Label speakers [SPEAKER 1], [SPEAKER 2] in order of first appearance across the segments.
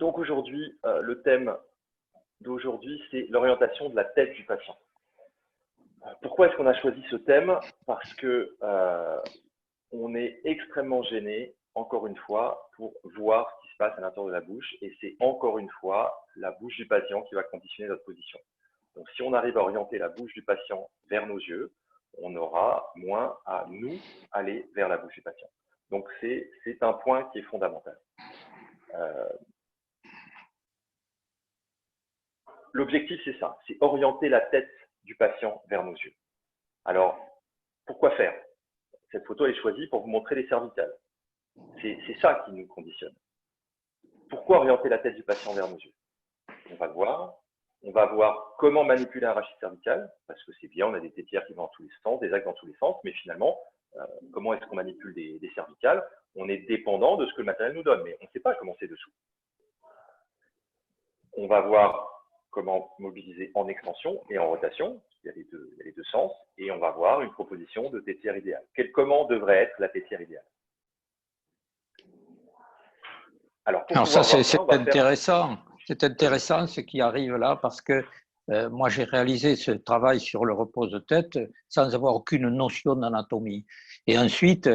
[SPEAKER 1] Donc aujourd'hui, le thème d'aujourd'hui, c'est l'orientation de la tête du patient. Pourquoi est-ce qu'on a choisi ce thème? Parce que on est extrêmement gêné, encore une fois, pour voir ce qui se passe à l'intérieur de la bouche. Et c'est encore une fois la bouche du patient qui va conditionner notre position. Donc si on arrive à orienter la bouche du patient vers nos yeux, on aura moins à nous aller vers la bouche du patient. Donc c'est un point qui est fondamental. L'objectif, c'est ça, c'est orienter la tête du patient vers nos yeux. Alors, pourquoi faire? Cette photo est choisie pour vous montrer les cervicales. C'est ça qui nous conditionne. Pourquoi orienter la tête du patient vers nos yeux? On va le voir. On va voir comment manipuler un rachis cervical, parce que c'est bien, on a des tétières qui vont dans tous les sens, des axes dans tous les sens, mais finalement, comment est-ce qu'on manipule des cervicales? On est dépendant de ce que le matériel nous donne, mais on ne sait pas comment c'est dessous. On va voir comment mobiliser en extension et en rotation, il y a les deux sens, et on va voir une proposition de tétière idéale. Comment devrait être la tétière idéale?
[SPEAKER 2] Alors ça, c'est intéressant. C'est intéressant ce qui arrive là, parce que moi, j'ai réalisé ce travail sur le repose de tête sans avoir aucune notion d'anatomie. Et ensuite,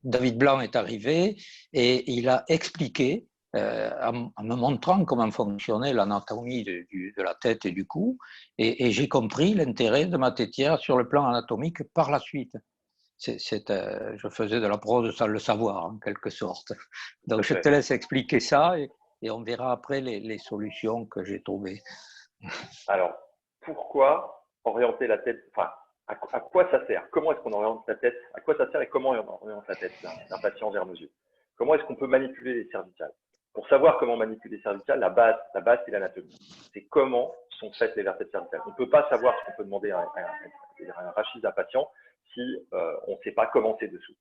[SPEAKER 2] David Blanc est arrivé et il a expliqué, en me montrant comment fonctionnait l'anatomie de la tête et du cou, et j'ai compris l'intérêt de ma tétière sur le plan anatomique par la suite. Je faisais de la prose sans le savoir, en quelque sorte. Donc, je te laisse expliquer ça et on verra après les solutions que j'ai trouvées.
[SPEAKER 1] Alors, pourquoi orienter la tête, enfin, à quoi ça sert? Comment est-ce qu'on oriente la tête? À quoi ça sert et comment on oriente la tête d'un patient vers nos yeux? Comment est-ce qu'on peut manipuler les cervicales? Pour savoir comment manipuler les cervicales, la base c'est l'anatomie. C'est comment sont faites les vertèbres cervicales. On ne peut pas savoir ce qu'on peut demander à un rachis d'un patient si on ne sait pas comment c'est dessous.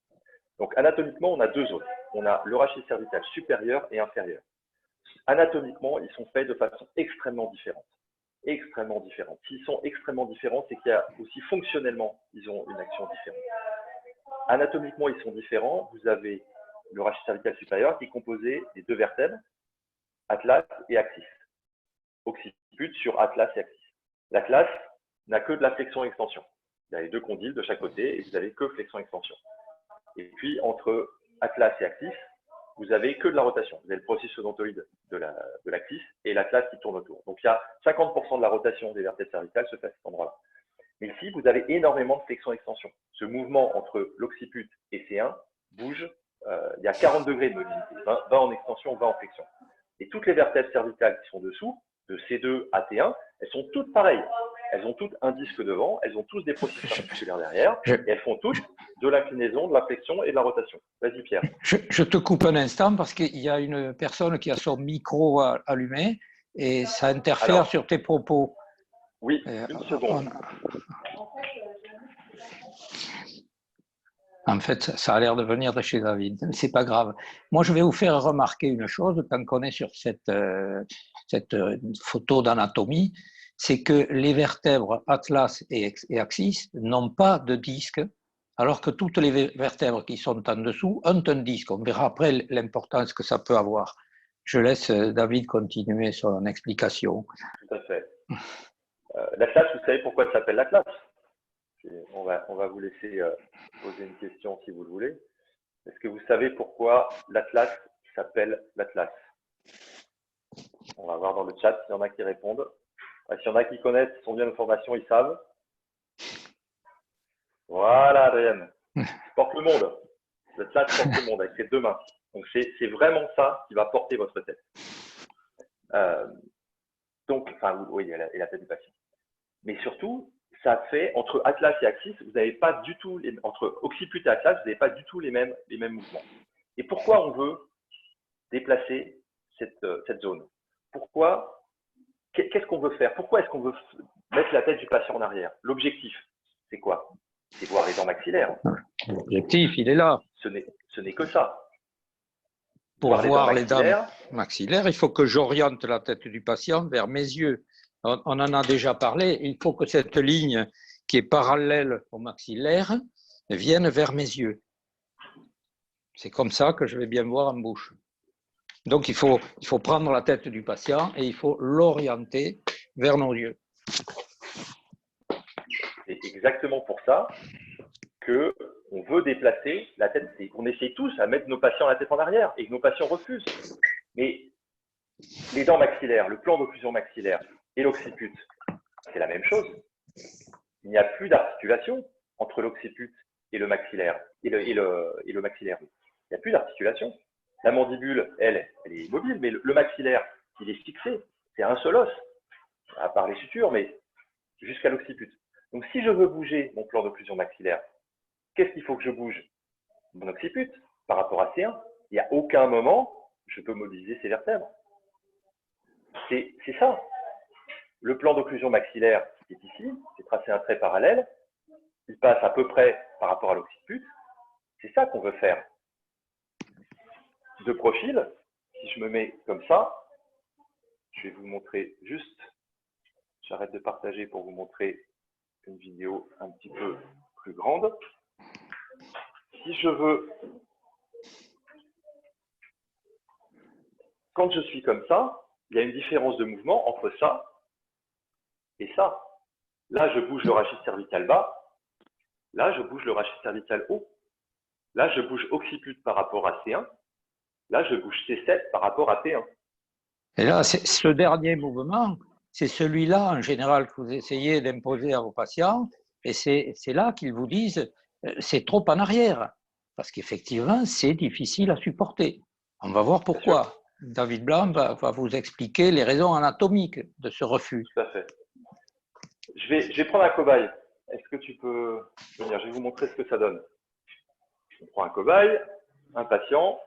[SPEAKER 1] Donc, anatomiquement, on a deux zones. On a le rachis cervical supérieur et inférieur. Anatomiquement, ils sont faits de façon extrêmement différente. Extrêmement différente. S'ils sont extrêmement différents, c'est qu'il y a aussi fonctionnellement, ils ont une action différente. Anatomiquement, ils sont différents. Vous avez le rachis cervical supérieur qui est composé des deux vertèbres, atlas et axis. Occiput sur atlas et axis. L'atlas n'a que de la flexion-extension. Il y a les deux condyles de chaque côté et vous n'avez que flexion-extension. Et puis, entre atlas et axis, vous n'avez que de la rotation. Vous avez le processus odontoïde de l'axis et l'atlas qui tourne autour. Donc, il y a 50% de la rotation des vertèbres cervicales se fait à cet endroit-là. Mais ici, vous avez énormément de flexion-extension. Ce mouvement entre l'occiput et C1 bouge. Il y a 40 degrés de mobilité, 20 en extension, 20 en flexion. Et toutes les vertèbres cervicales qui sont dessous, de C2 à T1, elles sont toutes pareilles. Elles ont toutes un disque devant, elles ont tous des processus articulaires derrière, et elles font toutes de l'inclinaison, de la flexion et de la rotation. Vas-y Pierre.
[SPEAKER 2] Je te coupe un instant parce qu'il y a une personne qui a son micro allumé et ça interfère sur tes propos.
[SPEAKER 1] Oui, une seconde.
[SPEAKER 2] En fait, ça a l'air de venir de chez David. C'est pas grave. Moi, je vais vous faire remarquer une chose tant qu'on est sur cette photo d'anatomie, c'est que les vertèbres atlas et axis n'ont pas de disque, alors que toutes les vertèbres qui sont en dessous ont un disque. On verra après l'importance que ça peut avoir. Je laisse David continuer son explication.
[SPEAKER 1] Tout à fait. L'atlas, vous savez pourquoi ça s'appelle l'atlas? On va vous laisser poser une question si vous le voulez. Est-ce que vous savez pourquoi l'atlas s'appelle l'atlas? On va voir dans le chat s'il y en a qui répondent. S'il y en a qui connaissent, qui sont bien de formation, ils savent. Voilà, Adrienne. Porte le monde. L'atlas porte le monde avec ses deux mains. Donc, c'est vraiment ça qui va porter votre tête. Donc, enfin, oui, et la tête du patient. Mais surtout, ça fait, entre atlas et axis, vous n'avez pas du tout, entre occiput et atlas, vous n'avez pas du tout les mêmes mouvements. Et pourquoi on veut déplacer cette zone? Pourquoi? Qu'est-ce qu'on veut faire? Pourquoi est-ce qu'on veut mettre la tête du patient en arrière? L'objectif, c'est quoi? C'est voir les dents maxillaires.
[SPEAKER 2] L'objectif, il est là.
[SPEAKER 1] Ce n'est que ça.
[SPEAKER 2] Pour voir les dents maxillaires, il faut que j'oriente la tête du patient vers mes yeux. On en a déjà parlé, il faut que cette ligne qui est parallèle au maxillaire vienne vers mes yeux. C'est comme ça que je vais bien voir en bouche. Donc, il faut prendre la tête du patient et il faut l'orienter vers nos yeux.
[SPEAKER 1] C'est exactement pour ça qu'on veut déplacer la tête. On essaye tous à mettre nos patients la tête en arrière et que nos patients refusent. Mais les dents maxillaires, le plan d'occlusion maxillaire et l'occiput, c'est la même chose. Il n'y a plus d'articulation entre l'occiput et le maxillaire. Et le maxillaire. Il n'y a plus d'articulation. La mandibule, elle est immobile, mais le maxillaire, il est fixé. C'est un seul os, à part les sutures, mais jusqu'à l'occiput. Donc, si je veux bouger mon plan d'occlusion maxillaire, qu'est-ce qu'il faut que je bouge? Mon occiput par rapport à C1. Il n'y a aucun moment je peux mobiliser ces vertèbres. C'est ça. Le plan d'occlusion maxillaire qui est ici, c'est tracé un trait parallèle. Il passe à peu près par rapport à l'occiput. C'est ça qu'on veut faire. De profil, si je me mets comme ça, je vais vous montrer juste, j'arrête de partager pour vous montrer une vidéo un petit peu plus grande. Si je veux, quand je suis comme ça, il y a une différence de mouvement entre ça et ça. Là, je bouge le rachis cervical bas. Là, je bouge le rachis cervical haut. Là, je bouge occiput par rapport à C1. Là, je bouge C7 par rapport à P1.
[SPEAKER 2] Et là, ce dernier mouvement, c'est celui-là, en général, que vous essayez d'imposer à vos patients. Et c'est là qu'ils vous disent, c'est trop en arrière. Parce qu'effectivement, c'est difficile à supporter. On va voir pourquoi. David Blanc va vous expliquer les raisons anatomiques de ce refus.
[SPEAKER 1] Tout à fait. Je vais prendre un cobaye. Est-ce que tu peux venir? Je vais vous montrer ce que ça donne. On prend un cobaye, un patient,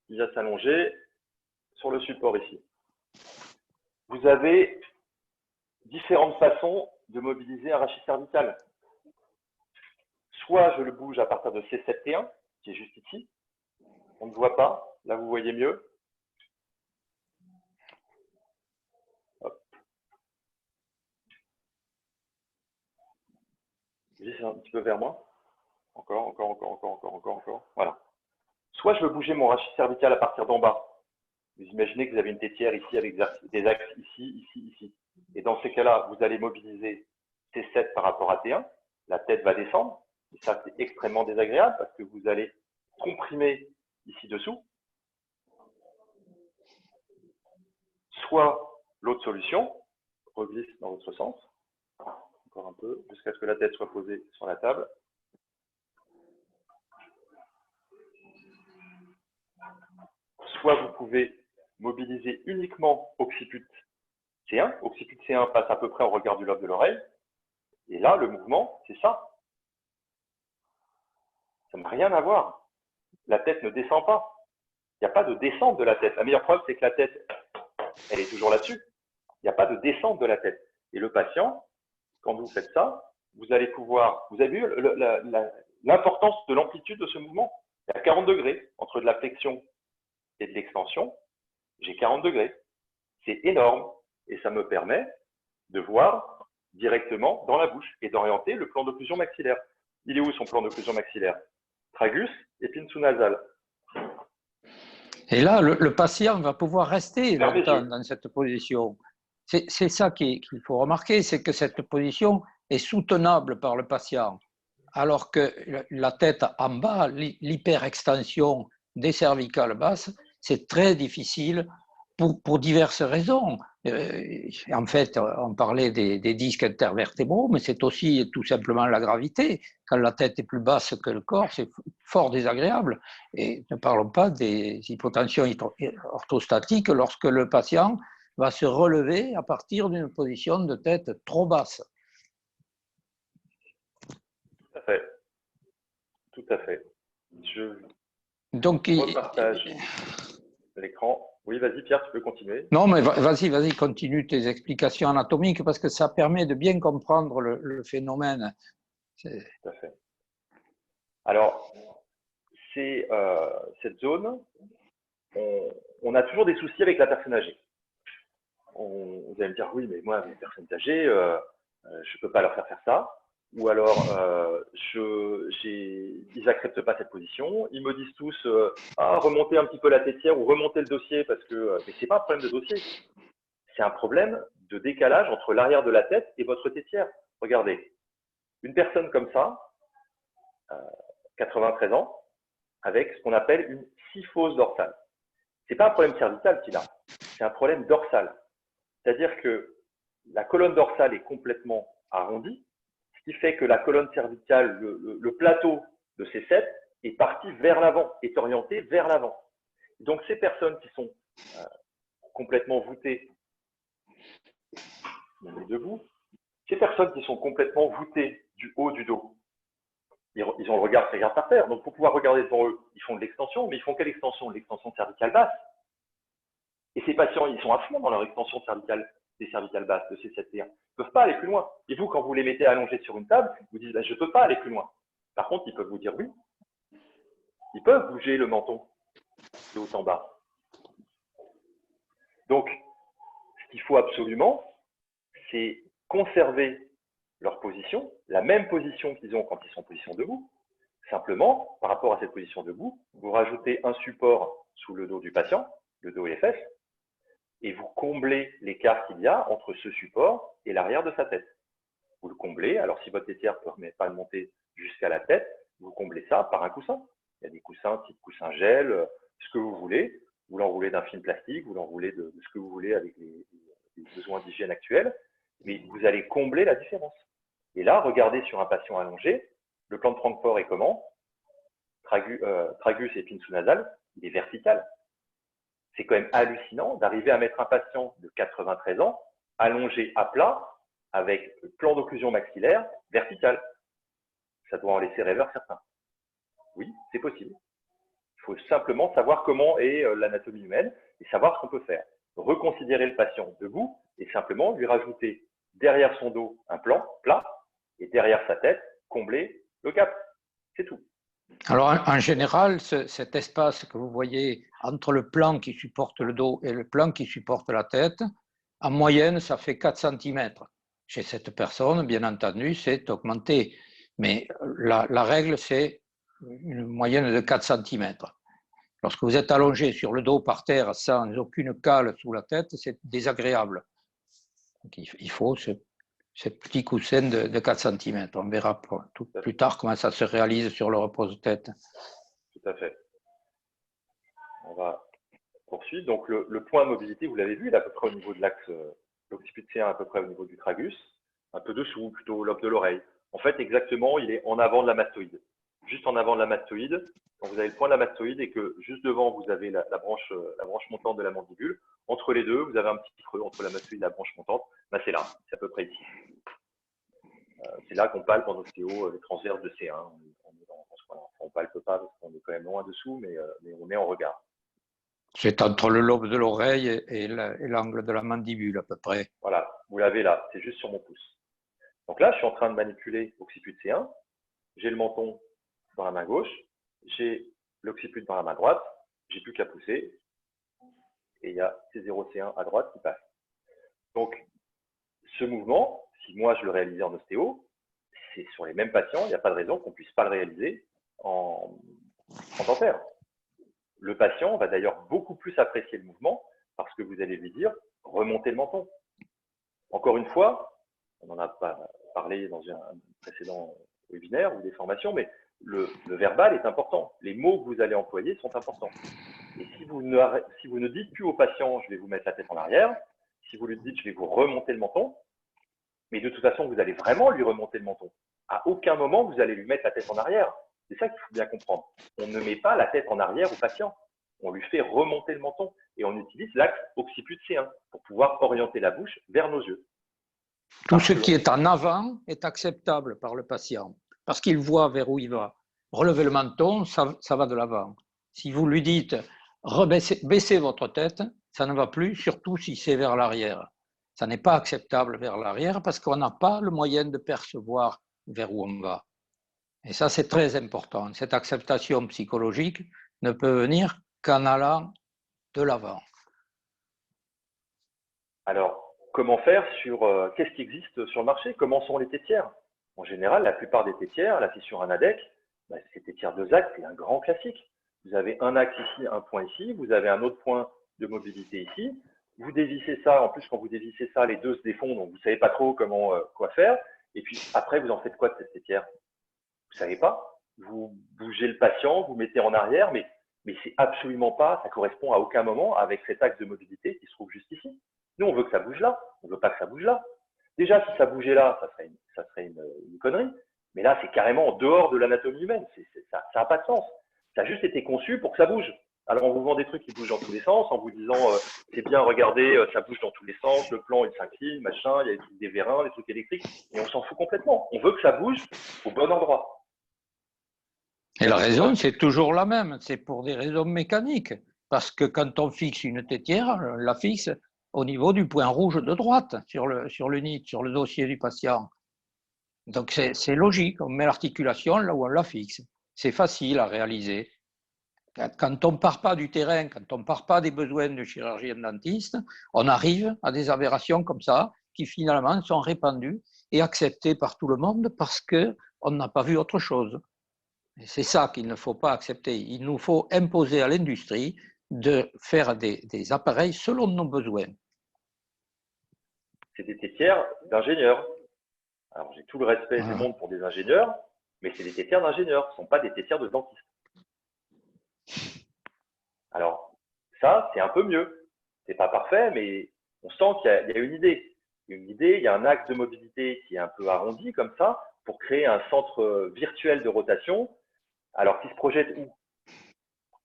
[SPEAKER 1] il va s'allonger sur le support ici. Vous avez différentes façons de mobiliser un rachis cervical. Soit je le bouge à partir de C7T1, qui est juste ici. On ne voit pas. Là, vous voyez mieux. Hop. Glissez un petit peu vers moi. Encore. Voilà. Soit je veux bouger mon rachis cervical à partir d'en bas. Vous imaginez que vous avez une tétière ici avec des axes ici. Et dans ces cas-là, vous allez mobiliser T7 par rapport à T1. La tête va descendre. Et ça, c'est extrêmement désagréable parce que vous allez comprimer ici dessous. Soit l'autre solution, reglisse dans l'autre sens. Encore un peu, jusqu'à ce que la tête soit posée sur la table. Soit vous pouvez mobiliser uniquement occiput C1. Occiput C1 passe à peu près au regard du lobe de l'oreille. Et là, le mouvement, c'est ça. Ça n'a rien à voir. La tête ne descend pas. Il n'y a pas de descente de la tête. La meilleure preuve, c'est que la tête, elle est toujours là-dessus. Il n'y a pas de descente de la tête. Et le patient, quand vous faites ça, vous allez pouvoir… Vous avez vu l'importance de l'amplitude de ce mouvement? Il y a 40 degrés entre de la flexion et de l'extension. J'ai 40 degrés. C'est énorme. Et ça me permet de voir directement dans la bouche et d'orienter le plan d'occlusion maxillaire. Il est où son plan d'occlusion maxillaire? Tragus, épine sous-nasale.
[SPEAKER 2] Et là, le patient va pouvoir rester longtemps dans cette position. C'est ça qu'il faut remarquer, c'est que cette position est soutenable par le patient, alors que la tête en bas, l'hyperextension des cervicales basses, c'est très difficile pour diverses raisons. En fait, on parlait des disques intervertébraux, mais c'est aussi tout simplement la gravité. Quand la tête est plus basse que le corps, c'est fort désagréable. Et ne parlons pas des hypotensions orthostatiques lorsque le patient va se relever à partir d'une position de tête trop basse.
[SPEAKER 1] Tout à fait. Tout à fait. Je
[SPEAKER 2] Donc,
[SPEAKER 1] repartage l'écran. Oui, vas-y Pierre, tu peux continuer.
[SPEAKER 2] Non, mais vas-y, continue tes explications anatomiques parce que ça permet de bien comprendre le phénomène.
[SPEAKER 1] Tout à fait. Alors, cette zone, on a toujours des soucis avec la personne âgée. Vous allez me dire, oui, mais moi, les personnes âgées, je ne peux pas leur faire ça. ou alors ils n'acceptent pas cette position. Ils me disent tous remonter un petit peu la têtière ou remonter le dossier parce que mais c'est pas un problème de dossier, c'est un problème de décalage entre l'arrière de la tête et votre têtière. Regardez, une personne comme ça, 93 ans, avec ce qu'on appelle une kyphose dorsale. C'est pas un problème cervical qu'il a, c'est un problème dorsal. C'est-à-dire que la colonne dorsale est complètement arrondie, ce qui fait que la colonne cervicale, le plateau de ces sept, est parti vers l'avant, est orienté vers l'avant. Donc ces personnes qui sont complètement voûtées, on est debout, ces personnes qui sont complètement voûtées du haut du dos, ils ont le regard qui regarde par terre. Donc pour pouvoir regarder devant eux, ils font de l'extension, mais ils font quelle extension? L'extension cervicale basse. Et ces patients, ils sont à fond dans leur extension cervicale, des cervicales basses, de ces 7 T1. Ils ne peuvent pas aller plus loin. Et vous, quand vous les mettez allongés sur une table, vous dites, je ne peux pas aller plus loin. Par contre, ils peuvent vous dire oui. Ils peuvent bouger le menton de haut en bas. Donc, ce qu'il faut absolument, c'est conserver leur position, la même position qu'ils ont quand ils sont en position debout. Simplement, par rapport à cette position debout, vous rajoutez un support sous le dos du patient, le dos et les fesses, et vous comblez l'écart qu'il y a entre ce support et l'arrière de sa tête. Vous le comblez. Alors, si votre têtière ne permet pas de monter jusqu'à la tête, vous comblez ça par un coussin. Il y a des coussins, type coussin gel, ce que vous voulez. Vous l'enroulez d'un film plastique, vous l'enroulez de ce que vous voulez avec les besoins d'hygiène actuels, mais vous allez combler la différence. Et là, regardez sur un patient allongé, le plan de Francfort est comment? Tragus épine sous-nasale, il est vertical. C'est quand même hallucinant d'arriver à mettre un patient de 93 ans allongé à plat avec le plan d'occlusion maxillaire vertical. Ça doit en laisser rêveur certains. Oui, c'est possible. Il faut simplement savoir comment est l'anatomie humaine et savoir ce qu'on peut faire. Reconsidérer le patient debout et simplement lui rajouter derrière son dos un plan plat et derrière sa tête, combler le gap. C'est tout.
[SPEAKER 2] Alors, en général, cet espace que vous voyez entre le plan qui supporte le dos et le plan qui supporte la tête, en moyenne, ça fait 4 cm. Chez cette personne, bien entendu, c'est augmenté. Mais la règle, c'est une moyenne de 4 cm. Lorsque vous êtes allongé sur le dos par terre sans aucune cale sous la tête, c'est désagréable. Donc, il faut ce petit coussin de 4 cm. On verra plus tard comment ça se réalise sur le repose-tête.
[SPEAKER 1] Tout à fait. On va poursuivre. Donc, le point de mobilité, vous l'avez vu, il est à peu près au niveau de l'axe, l'occiput C1 à peu près au niveau du tragus, un peu dessous, plutôt au lobe de l'oreille. En fait, exactement, il est en avant de la mastoïde. Juste en avant de la mastoïde, quand vous avez le point de la mastoïde et que juste devant, vous avez la branche montante de la mandibule, entre les deux, vous avez un petit creux entre la mastoïde et la branche montante. Ben, c'est là, c'est à peu près ici. C'est là qu'on palpe en ostéo les transverses de C1. On ne palpe pas parce qu'on est quand même loin dessous, mais on est en regard.
[SPEAKER 2] C'est entre le lobe de l'oreille et l'angle de la mandibule à peu près.
[SPEAKER 1] Voilà, vous l'avez là, c'est juste sur mon pouce. Donc là, je suis en train de manipuler l'occiput C1. J'ai le menton dans la main gauche, j'ai l'occiput dans la main droite, j'ai plus qu'à pousser, et il y a C0C1 à droite qui passe. Donc, ce mouvement, si moi je le réalisais en ostéo, c'est sur les mêmes patients, il n'y a pas de raison qu'on ne puisse pas le réaliser en dentaire. Le patient va d'ailleurs beaucoup plus apprécier le mouvement parce que vous allez lui dire remontez le menton. Encore une fois, on n'en a pas parlé dans un précédent webinaire ou des formations, mais le verbal est important. Les mots que vous allez employer sont importants. Et si vous ne dites plus au patient je vais vous mettre la tête en arrière, si vous lui dites je vais vous remonter le menton, mais de toute façon vous allez vraiment lui remonter le menton. À aucun moment vous allez lui mettre la tête en arrière. C'est ça qu'il faut bien comprendre. On ne met pas la tête en arrière au patient. On lui fait remonter le menton et on utilise l'axe occiput C1 pour pouvoir orienter la bouche vers nos yeux.
[SPEAKER 2] Tout ce qui est en avant est acceptable par le patient parce qu'il voit vers où il va. Relever le menton, ça va de l'avant. Si vous lui dites baissez votre tête, ça ne va plus, surtout si c'est vers l'arrière. Ça n'est pas acceptable vers l'arrière parce qu'on n'a pas le moyen de percevoir vers où on va. Et ça, c'est très important. Cette acceptation psychologique ne peut venir qu'en allant de l'avant.
[SPEAKER 1] Alors, comment faire sur qu'est-ce qui existe sur le marché? Comment sont les têtières? En général, la plupart des tétières, la fissure anadec, bah, ces tétières 2 axes, c'est un grand classique. Vous avez un axe ici, un point ici, vous avez un autre point de mobilité ici. Vous dévissez ça, en plus quand vous dévissez ça, les deux se défont, donc vous ne savez pas trop quoi faire. Et puis après, vous en faites quoi de cette tétière? Vous ne savez pas. Vous bougez le patient, vous mettez en arrière, mais c'est absolument pas, ça correspond à aucun moment avec cet axe de mobilité qui se trouve juste ici. Nous, on veut que ça bouge là, on ne veut pas que ça bouge là. Déjà, si ça bougeait là, ça serait une connerie. Mais là, c'est carrément en dehors de l'anatomie humaine. Ça n'a pas de sens. Ça a juste été conçu pour que ça bouge. Alors, on vous vend des trucs qui bougent dans tous les sens en vous disant c'est bien, regardez, ça bouge dans tous les sens, le plan, il s'incline, machin, il y a des trucs des vérins, des trucs électriques. Et on s'en fout complètement. On veut que ça bouge au bon endroit.
[SPEAKER 2] Et la raison, c'est toujours la même. C'est pour des raisons mécaniques. Parce que quand on fixe une tétière, on la fixe au niveau du point rouge de droite sur le NIT, sur le dossier du patient. Donc c'est logique, on met l'articulation là où on la fixe. C'est facile à réaliser. Quand on ne part pas du terrain, quand on ne part pas des besoins de chirurgien dentiste, on arrive à des aberrations comme ça qui finalement sont répandues et acceptées par tout le monde parce qu'on n'a pas vu autre chose. Et c'est ça qu'il ne faut pas accepter. Il nous faut imposer à l'industrie de faire des appareils selon nos besoins.
[SPEAKER 1] C'est des tétières d'ingénieurs. Alors, j'ai tout le respect du monde pour des ingénieurs, mais c'est des tétières d'ingénieurs, ce ne sont pas des tétières de dentistes. Alors, ça, c'est un peu mieux. C'est pas parfait, mais on sent qu'il y a une idée. Il y a un axe de mobilité qui est un peu arrondi comme ça, pour créer un centre virtuel de rotation, alors qui se projette où?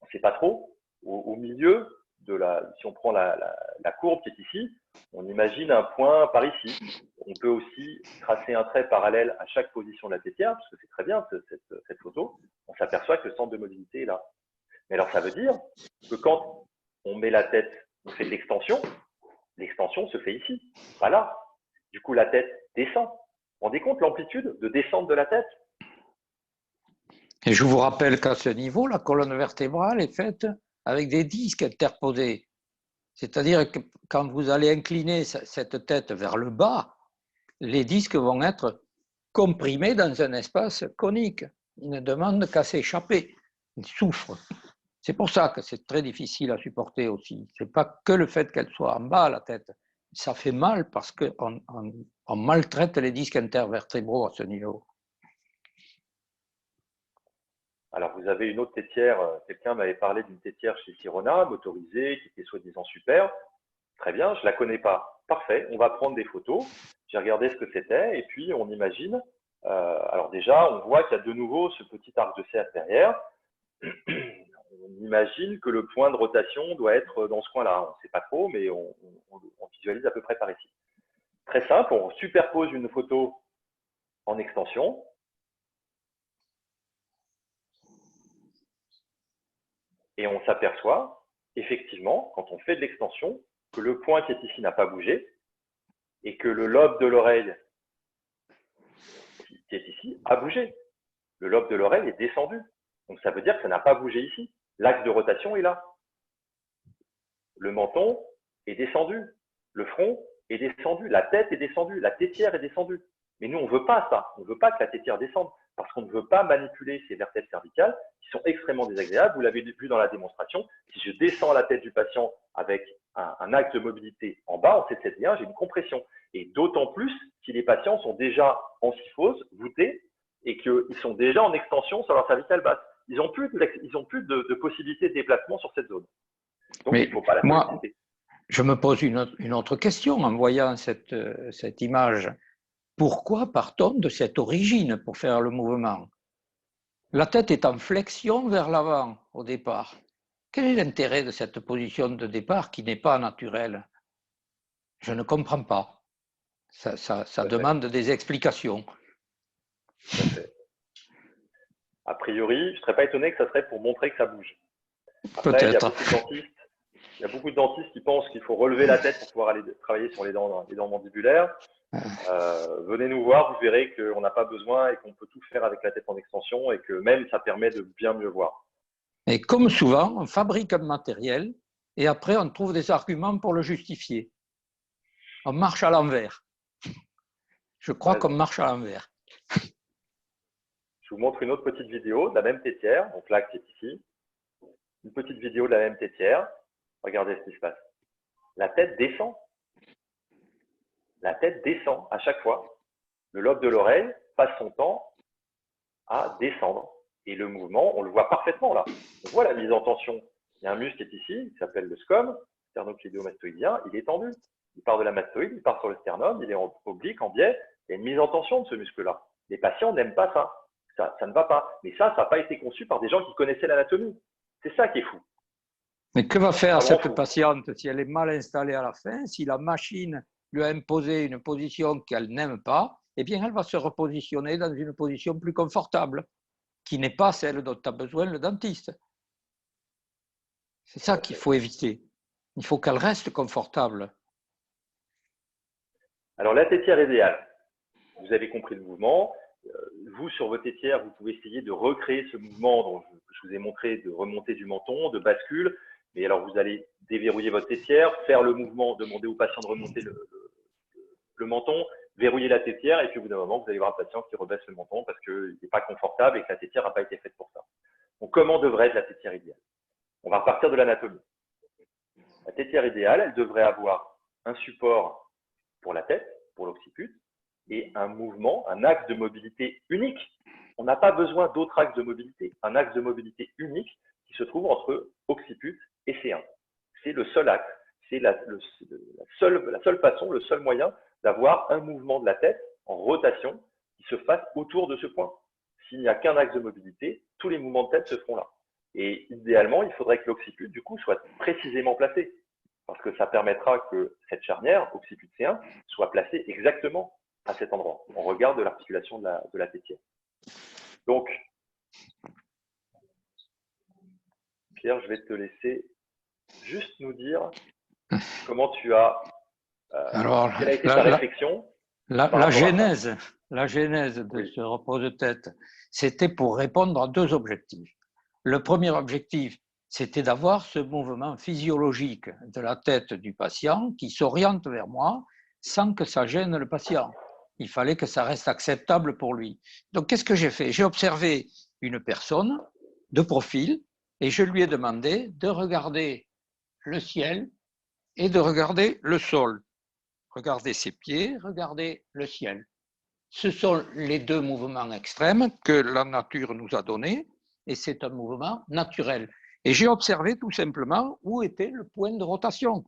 [SPEAKER 1] On ne sait pas trop. Au milieu de si on prend la courbe qui est ici, on imagine un point par ici. On peut aussi tracer un trait parallèle à chaque position de la tétière, parce que c'est très bien cette photo. On s'aperçoit que le centre de mobilité est là. Mais alors, ça veut dire que quand on met la tête, on fait de l'extension se fait ici, pas là. Du coup, la tête descend. Vous vous rendez compte l'amplitude de descente de la tête?
[SPEAKER 2] Et je vous rappelle qu'à ce niveau, la colonne vertébrale est faite avec des disques interposés. C'est-à-dire que quand vous allez incliner cette tête vers le bas, les disques vont être comprimés dans un espace conique. Ils ne demandent qu'à s'échapper. Ils souffrent. C'est pour ça que c'est très difficile à supporter aussi. Ce n'est pas que le fait qu'elle soit en bas, la tête. Ça fait mal parce qu'on maltraite les disques intervertébraux à ce niveau.
[SPEAKER 1] Alors, vous avez une autre tétière. Quelqu'un m'avait parlé d'une tétière chez Sirona, motorisée, qui était soi-disant super. Très bien, je ne la connais pas. Parfait, on va prendre des photos. J'ai regardé ce que c'était et puis on imagine. Alors déjà, on voit qu'il y a de nouveau ce petit arc de cercle derrière. On imagine que le point de rotation doit être dans ce coin-là. On ne sait pas trop, mais on visualise à peu près par ici. Très simple, on superpose une photo en extension. Et on s'aperçoit, effectivement, quand on fait de l'extension, que le point qui est ici n'a pas bougé et que le lobe de l'oreille qui est ici a bougé. Le lobe de l'oreille est descendu. Donc ça veut dire que ça n'a pas bougé ici. L'axe de rotation est là. Le menton est descendu. Le front est descendu. La tête est descendue. La tétière est descendue. Mais nous, on ne veut pas ça. On ne veut pas que la tétière descende parce qu'on ne veut pas manipuler ces vertèbres cervicales qui sont extrêmement désagréables. Vous l'avez vu dans la démonstration. Si je descends la tête du patient avec un axe de mobilité en bas, en C7D1, j'ai une compression. Et d'autant plus si les patients sont déjà en syphose, voûtés, et qu'ils sont déjà en extension sur leur cervicale basse. Ils n'ont plus de possibilité de déplacement sur cette zone. Donc,
[SPEAKER 2] mais
[SPEAKER 1] il ne faut pas la solliciter.
[SPEAKER 2] Je me pose une autre question en voyant cette image. Pourquoi part-on de cette origine pour faire le mouvement? La tête est en flexion vers l'avant au départ. Quel est l'intérêt de cette position de départ qui n'est pas naturelle? Je ne comprends pas. Ça demande des explications.
[SPEAKER 1] A priori, je ne serais pas étonné que ça serait pour montrer que ça bouge. Après,
[SPEAKER 2] peut-être.
[SPEAKER 1] Il y a beaucoup de dentistes qui pensent qu'il faut relever la tête pour pouvoir aller travailler sur les dents mandibulaires. Venez nous voir, vous verrez qu'on n'a pas besoin et qu'on peut tout faire avec la tête en extension et que même ça permet de bien mieux voir.
[SPEAKER 2] Et comme souvent, on fabrique un matériel et après on trouve des arguments pour le justifier. On marche à l'envers. Je crois qu'on marche à l'envers.
[SPEAKER 1] Je vous montre une autre petite vidéo de la même tétière, donc l'axe est ici. Une petite vidéo de la même tétière. Regardez ce qui se passe. La tête descend. La tête descend à chaque fois. Le lobe de l'oreille passe son temps à descendre. Et le mouvement, on le voit parfaitement là. On voit la mise en tension. Il y a un muscle qui est ici, qui s'appelle le scom, sternocléido-mastoïdien. Il est tendu. Il part de la mastoïde, il part sur le sternum, il est en oblique, en biais. Il y a une mise en tension de ce muscle-là. Les patients n'aiment pas ça. Ça ne va pas. Mais ça n'a pas été conçu par des gens qui connaissaient l'anatomie. C'est ça qui est fou.
[SPEAKER 2] Mais que va faire cette patiente si elle est mal installée à la fin, si la machine lui a imposé une position qu'elle n'aime pas, eh bien, elle va se repositionner dans une position plus confortable, qui n'est pas celle dont a besoin le dentiste. C'est ça qu'il faut éviter. Il faut qu'elle reste confortable.
[SPEAKER 1] Alors, la tétière idéale, vous avez compris le mouvement. Vous, sur votre tétière, vous pouvez essayer de recréer ce mouvement dont je vous ai montré, de remontée du menton, de bascule. Mais alors, vous allez déverrouiller votre tétière, faire le mouvement, demander au patient de remonter le menton, verrouiller la tétière, et puis au bout d'un moment, vous allez voir un patient qui rebaisse le menton parce qu'il n'est pas confortable et que la tétière n'a pas été faite pour ça. Donc, comment devrait être la tétière idéale? On va repartir de l'anatomie. La tétière idéale, elle devrait avoir un support pour la tête, pour l'occiput, et un mouvement, un axe de mobilité unique. On n'a pas besoin d'autres axes de mobilité. Un axe de mobilité unique qui se trouve entre occiput et C1. C'est le seul axe. C'est la seule façon, le seul moyen d'avoir un mouvement de la tête en rotation qui se fasse autour de ce point. S'il n'y a qu'un axe de mobilité, tous les mouvements de tête se feront là. Et idéalement, il faudrait que l'occiput, du coup, soit précisément placé. Parce que ça permettra que cette charnière, occiput C1, soit placée exactement à cet endroit, en regard de l'articulation de la tétière. Donc, Pierre, je vais te laisser juste nous dire comment tu as…
[SPEAKER 2] Alors,
[SPEAKER 1] quelle a été ta réflexion
[SPEAKER 2] la genèse de ce repose-tête, c'était pour répondre à deux objectifs. Le premier objectif, c'était d'avoir ce mouvement physiologique de la tête du patient qui s'oriente vers moi sans que ça gêne le patient. Il fallait que ça reste acceptable pour lui. Donc, qu'est-ce que j'ai fait? J'ai observé une personne de profil et je lui ai demandé de regarder le ciel et de regarder le sol. Regardez ses pieds, regardez le ciel. Ce sont les deux mouvements extrêmes que la nature nous a donnés et c'est un mouvement naturel. Et j'ai observé tout simplement où était le point de rotation.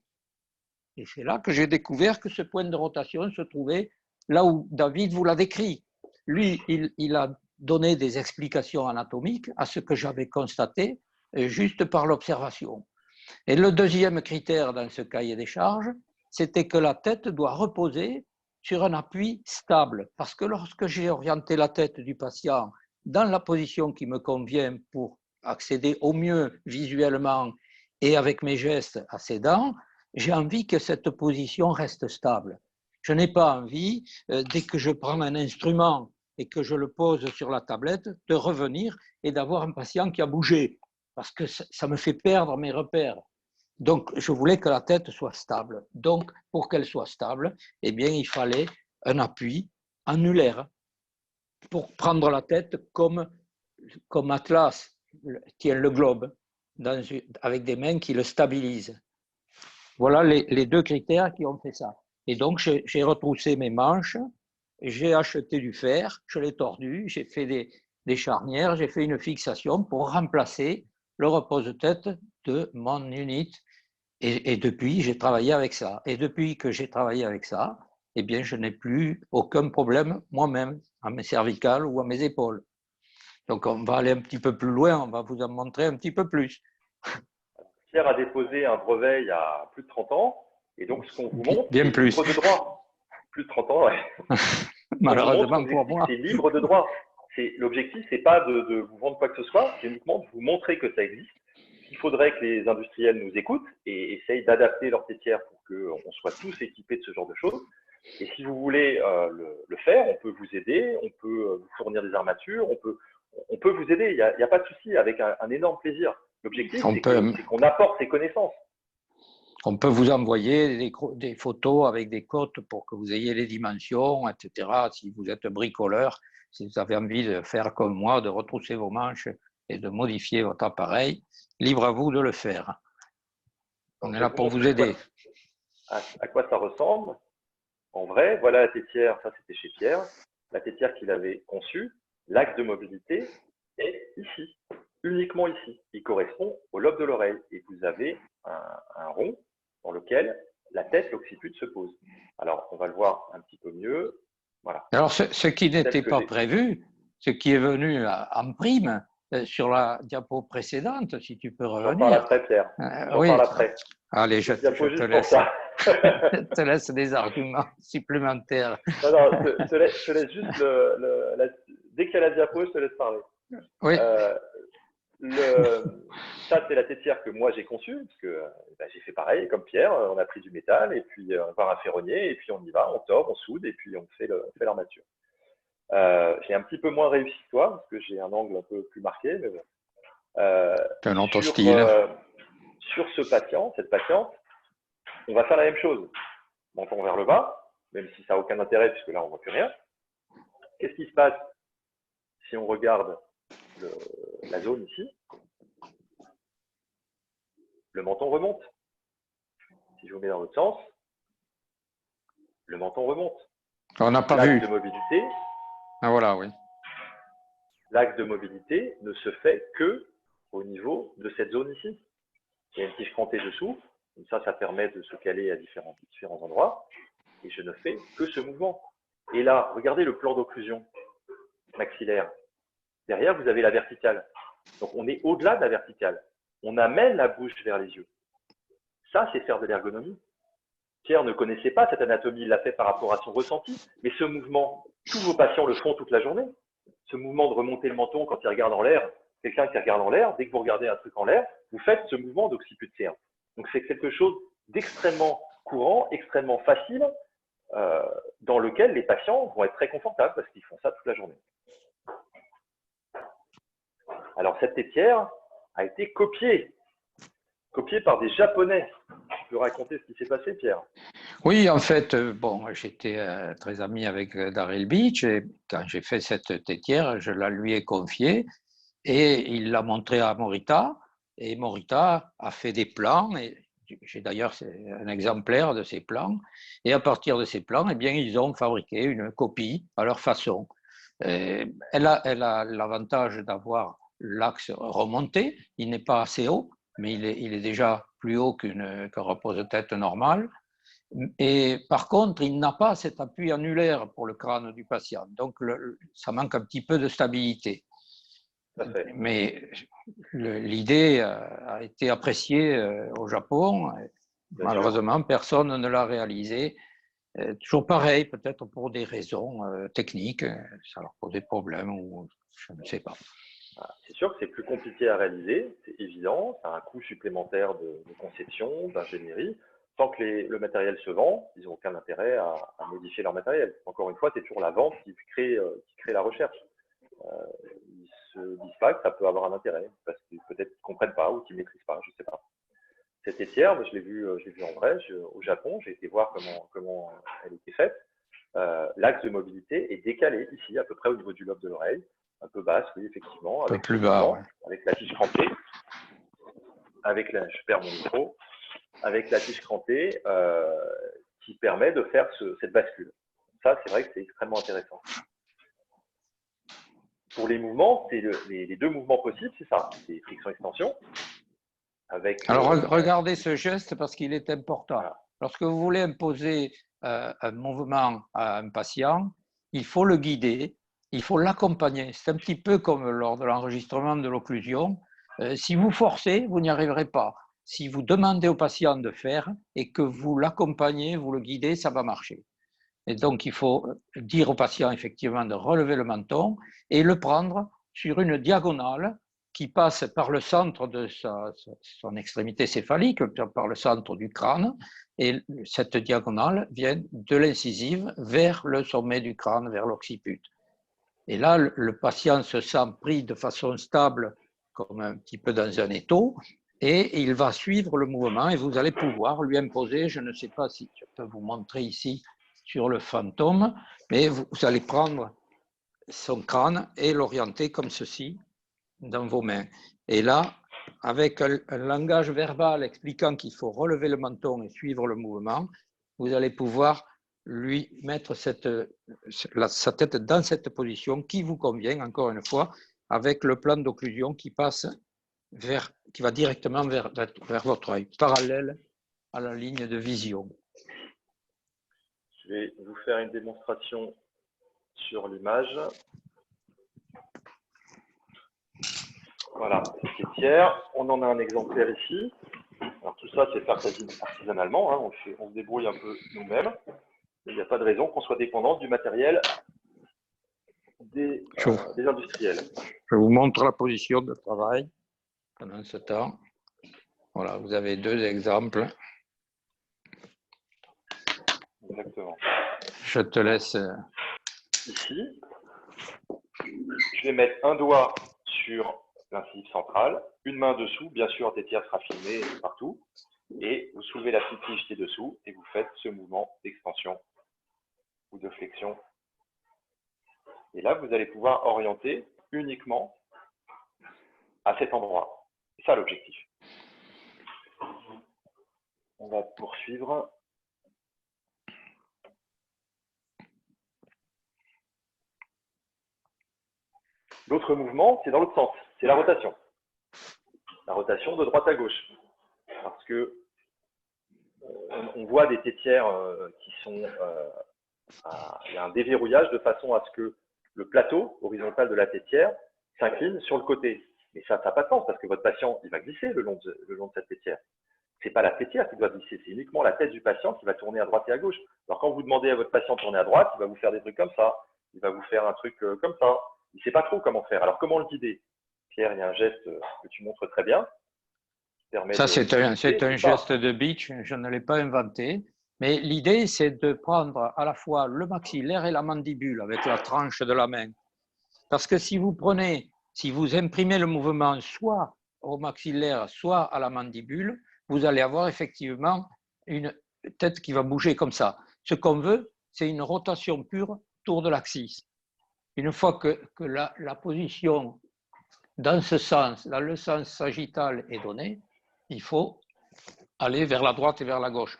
[SPEAKER 2] Et c'est là que j'ai découvert que ce point de rotation se trouvait là où David vous l'a décrit. Lui, il a donné des explications anatomiques à ce que j'avais constaté juste par l'observation. Et le deuxième critère dans ce cahier des charges, c'était que la tête doit reposer sur un appui stable. Parce que lorsque j'ai orienté la tête du patient dans la position qui me convient pour accéder au mieux visuellement et avec mes gestes à ses dents, j'ai envie que cette position reste stable. Je n'ai pas envie, dès que je prends un instrument et que je le pose sur la tablette, de revenir et d'avoir un patient qui a bougé, parce que ça me fait perdre mes repères. Donc, je voulais que la tête soit stable. Donc, pour qu'elle soit stable, eh bien, il fallait un appui annulaire pour prendre la tête comme Atlas tient le globe, avec des mains qui le stabilisent. Voilà les deux critères qui ont fait ça. Et donc, j'ai retroussé mes manches, j'ai acheté du fer, je l'ai tordu, j'ai fait des charnières, j'ai fait une fixation pour remplacer le repose-tête de mon unit. Et depuis, j'ai travaillé avec ça. Et depuis que j'ai travaillé avec ça, eh bien, je n'ai plus aucun problème moi-même à mes cervicales ou à mes épaules. Donc, on va aller un petit peu plus loin, on va vous en montrer un petit peu plus.
[SPEAKER 1] Pierre a déposé un brevet il y a plus de 30 ans, et donc ce qu'on vous montre,
[SPEAKER 2] c'est
[SPEAKER 1] libre de droit. Plus de 30 ans, ouais.
[SPEAKER 2] Malheureusement pour moi.
[SPEAKER 1] C'est libre de droit. L'objectif, c'est pas de vous vendre quoi que ce soit, c'est uniquement de vous montrer que ça existe. Il faudrait que les industriels nous écoutent et essayent d'adapter leur tétière pour qu'on soit tous équipés de ce genre de choses. Et si vous voulez le faire, on peut vous aider, on peut vous fournir des armatures, on peut vous aider, il n'y a pas de souci, avec un énorme plaisir. L'objectif, c'est qu'on apporte ces connaissances.
[SPEAKER 2] On peut vous envoyer des photos avec des cotes pour que vous ayez les dimensions, etc. Si vous êtes bricoleur, si vous avez envie de faire comme moi, de retrousser vos manches et de modifier votre appareil, libre à vous de le faire. On est là pour vous aider.
[SPEAKER 1] À quoi ça ressemble? En vrai, voilà la tétière, ça c'était chez Pierre, la tétière qu'il avait conçue, l'axe de mobilité est ici, uniquement ici. Il correspond au lobe de l'oreille et vous avez un rond dans lequel la tête, l'occiput se pose. Alors, on va le voir un petit peu mieux. Voilà.
[SPEAKER 2] Alors, ce qui n'était pas prévu, ce qui est venu en prime sur la diapo précédente, si tu peux revenir.
[SPEAKER 1] J'en parle après, Pierre. J'en parle après.
[SPEAKER 2] Allez, je te laisse des arguments supplémentaires.
[SPEAKER 1] Non, je te laisse juste dès qu'il y a la diapo, je te laisse parler.
[SPEAKER 2] Oui.
[SPEAKER 1] Ça, c'est la tétière que moi j'ai conçue, parce que j'ai fait pareil, comme Pierre, on a pris du métal, et puis on part un ferronnier, et puis on y va, on tord, on soude, et puis on fait l'armature. J'ai un petit peu moins réussi que toi, parce que j'ai un angle un peu plus marqué, mais bon.
[SPEAKER 2] C'est un autre style.
[SPEAKER 1] Sur ce patient, cette patiente, on va faire la même chose. Menton vers le bas, même si ça n'a aucun intérêt, puisque là, on ne voit plus rien. Qu'est-ce qui se passe si on regarde la zone ici? Le menton remonte. Si je vous mets dans l'autre sens, le menton remonte.
[SPEAKER 2] On n'a pas vu.
[SPEAKER 1] L'axe de mobilité.
[SPEAKER 2] Ah voilà, oui.
[SPEAKER 1] L'axe de mobilité ne se fait que au niveau de cette zone ici. Il y a une tige crantée dessous. Comme ça permet de se caler à différents endroits. Et je ne fais que ce mouvement. Et là, regardez le plan d'occlusion maxillaire. Derrière, vous avez la verticale. Donc, on est au-delà de la verticale. On amène la bouche vers les yeux. Ça, c'est faire de l'ergonomie. Pierre ne connaissait pas cette anatomie, il l'a fait par rapport à son ressenti. Mais ce mouvement, tous vos patients le font toute la journée. Ce mouvement de remonter le menton quand il regarde en l'air, quelqu'un qui regarde en l'air, dès que vous regardez un truc en l'air, vous faites ce mouvement d'occiput C1. Donc, c'est quelque chose d'extrêmement courant, extrêmement facile, dans lequel les patients vont être très confortables parce qu'ils font ça toute la journée. Alors, cette tétière a été copiée par des Japonais. Tu peux raconter ce qui s'est passé, Pierre?
[SPEAKER 2] Oui, en fait, j'étais très ami avec Daryl Beach et quand j'ai fait cette tétière, je la lui ai confiée et il l'a montrée à Morita et Morita a fait des plans et j'ai d'ailleurs un exemplaire de ces plans et à partir de ces plans, eh bien, ils ont fabriqué une copie à leur façon. Elle a l'avantage d'avoir l'axe remonté, il n'est pas assez haut, mais il est déjà plus haut qu'un repose-tête normal. Et par contre, il n'a pas cet appui annulaire pour le crâne du patient. Donc, ça manque un petit peu de stabilité. Mais l'idée a été appréciée au Japon. Malheureusement, personne ne l'a réalisée. Toujours pareil, peut-être pour des raisons techniques, ça leur pose des problèmes ou je ne sais pas.
[SPEAKER 1] C'est sûr que c'est plus compliqué à réaliser, c'est évident, ça a un coût supplémentaire de conception, d'ingénierie. Tant que le matériel se vend, ils n'ont aucun intérêt à modifier leur matériel. Encore une fois, c'est toujours la vente qui crée la recherche. Ils ne se disent pas que ça peut avoir un intérêt, parce qu'ils peut-être qu'ils ne comprennent pas ou qu'ils ne maîtrisent pas, je ne sais pas. Cette tétière, je l'ai vue en vrai au Japon, j'ai été voir comment elle était faite. L'axe de mobilité est décalé ici, à peu près au niveau du lobe de l'oreille. Un peu basse, oui, effectivement.
[SPEAKER 2] Un peu plus bas, ouais.
[SPEAKER 1] Avec la tige crantée. Je perds mon micro. Avec la tige crantée qui permet de faire cette bascule. Ça, c'est vrai que c'est extrêmement intéressant. Pour les mouvements, les deux mouvements possibles, c'est ça. C'est flexion-extension.
[SPEAKER 2] Alors, regardez ce geste parce qu'il est important. Voilà. Lorsque vous voulez imposer un mouvement à un patient, il faut le guider. Il faut l'accompagner. C'est un petit peu comme lors de l'enregistrement de l'occlusion. Si vous forcez, vous n'y arriverez pas. Si vous demandez au patient de faire et que vous l'accompagnez, vous le guidez, ça va marcher. Et donc, il faut dire au patient effectivement de relever le menton et le prendre sur une diagonale qui passe par le centre de son extrémité céphalique, par le centre du crâne. Et cette diagonale vient de l'incisive vers le sommet du crâne, vers l'occiput. Et là, le patient se sent pris de façon stable, comme un petit peu dans un étau, et il va suivre le mouvement et vous allez pouvoir lui imposer, je ne sais pas si je peux vous montrer ici sur le fantôme, mais vous allez prendre son crâne et l'orienter comme ceci dans vos mains. Et là, avec un langage verbal expliquant qu'il faut relever le menton et suivre le mouvement, vous allez pouvoir lui mettre sa tête dans cette position qui vous convient, encore une fois, avec le plan d'occlusion qui va directement vers votre œil, parallèle à la ligne de vision.
[SPEAKER 1] Je vais vous faire une démonstration sur l'image. Voilà, c'est tiers. On en a un exemplaire ici. Alors tout ça, c'est fait artisanalement. Hein. On se débrouille un peu nous-mêmes. Il n'y a pas de raison qu'on soit dépendant du matériel des industriels.
[SPEAKER 2] Je vous montre la position de travail pendant ce temps. Voilà, vous avez 2 exemples.
[SPEAKER 1] Exactement.
[SPEAKER 2] Je te laisse.
[SPEAKER 1] Ici, je vais mettre un doigt sur l'incisive centrale, une main dessous, bien sûr, la tétière sera filmée partout, et vous soulevez la petite tige qui est dessous et vous faites ce mouvement d'extension ou de flexion. Et là, vous allez pouvoir orienter uniquement à cet endroit. C'est ça l'objectif. On va poursuivre. L'autre mouvement, c'est dans l'autre sens, c'est la rotation. La rotation de droite à gauche. Parce que on voit des tétières qui sont... il y a un déverrouillage de façon à ce que le plateau horizontal de la tétière s'incline sur le côté. Mais ça n'a pas de sens parce que votre patient, il va glisser le long de cette tétière. Ce n'est pas la tétière qui doit glisser, c'est uniquement la tête du patient qui va tourner à droite et à gauche. Alors quand vous demandez à votre patient de tourner à droite, il va vous faire des trucs comme ça. Il va vous faire un truc comme ça. Il ne sait pas trop comment faire. Alors comment le guider? Pierre, il y a un geste que tu montres très bien.
[SPEAKER 2] Ça, c'est un geste de Beach, je ne l'ai pas inventé. Mais l'idée, c'est de prendre à la fois le maxillaire et la mandibule avec la tranche de la main. Parce que si vous imprimez le mouvement soit au maxillaire, soit à la mandibule, vous allez avoir effectivement une tête qui va bouger comme ça. Ce qu'on veut, c'est une rotation pure autour de l'axis. Une fois que la position dans ce sens, dans le sens sagittal est donnée, il faut aller vers la droite et vers la gauche.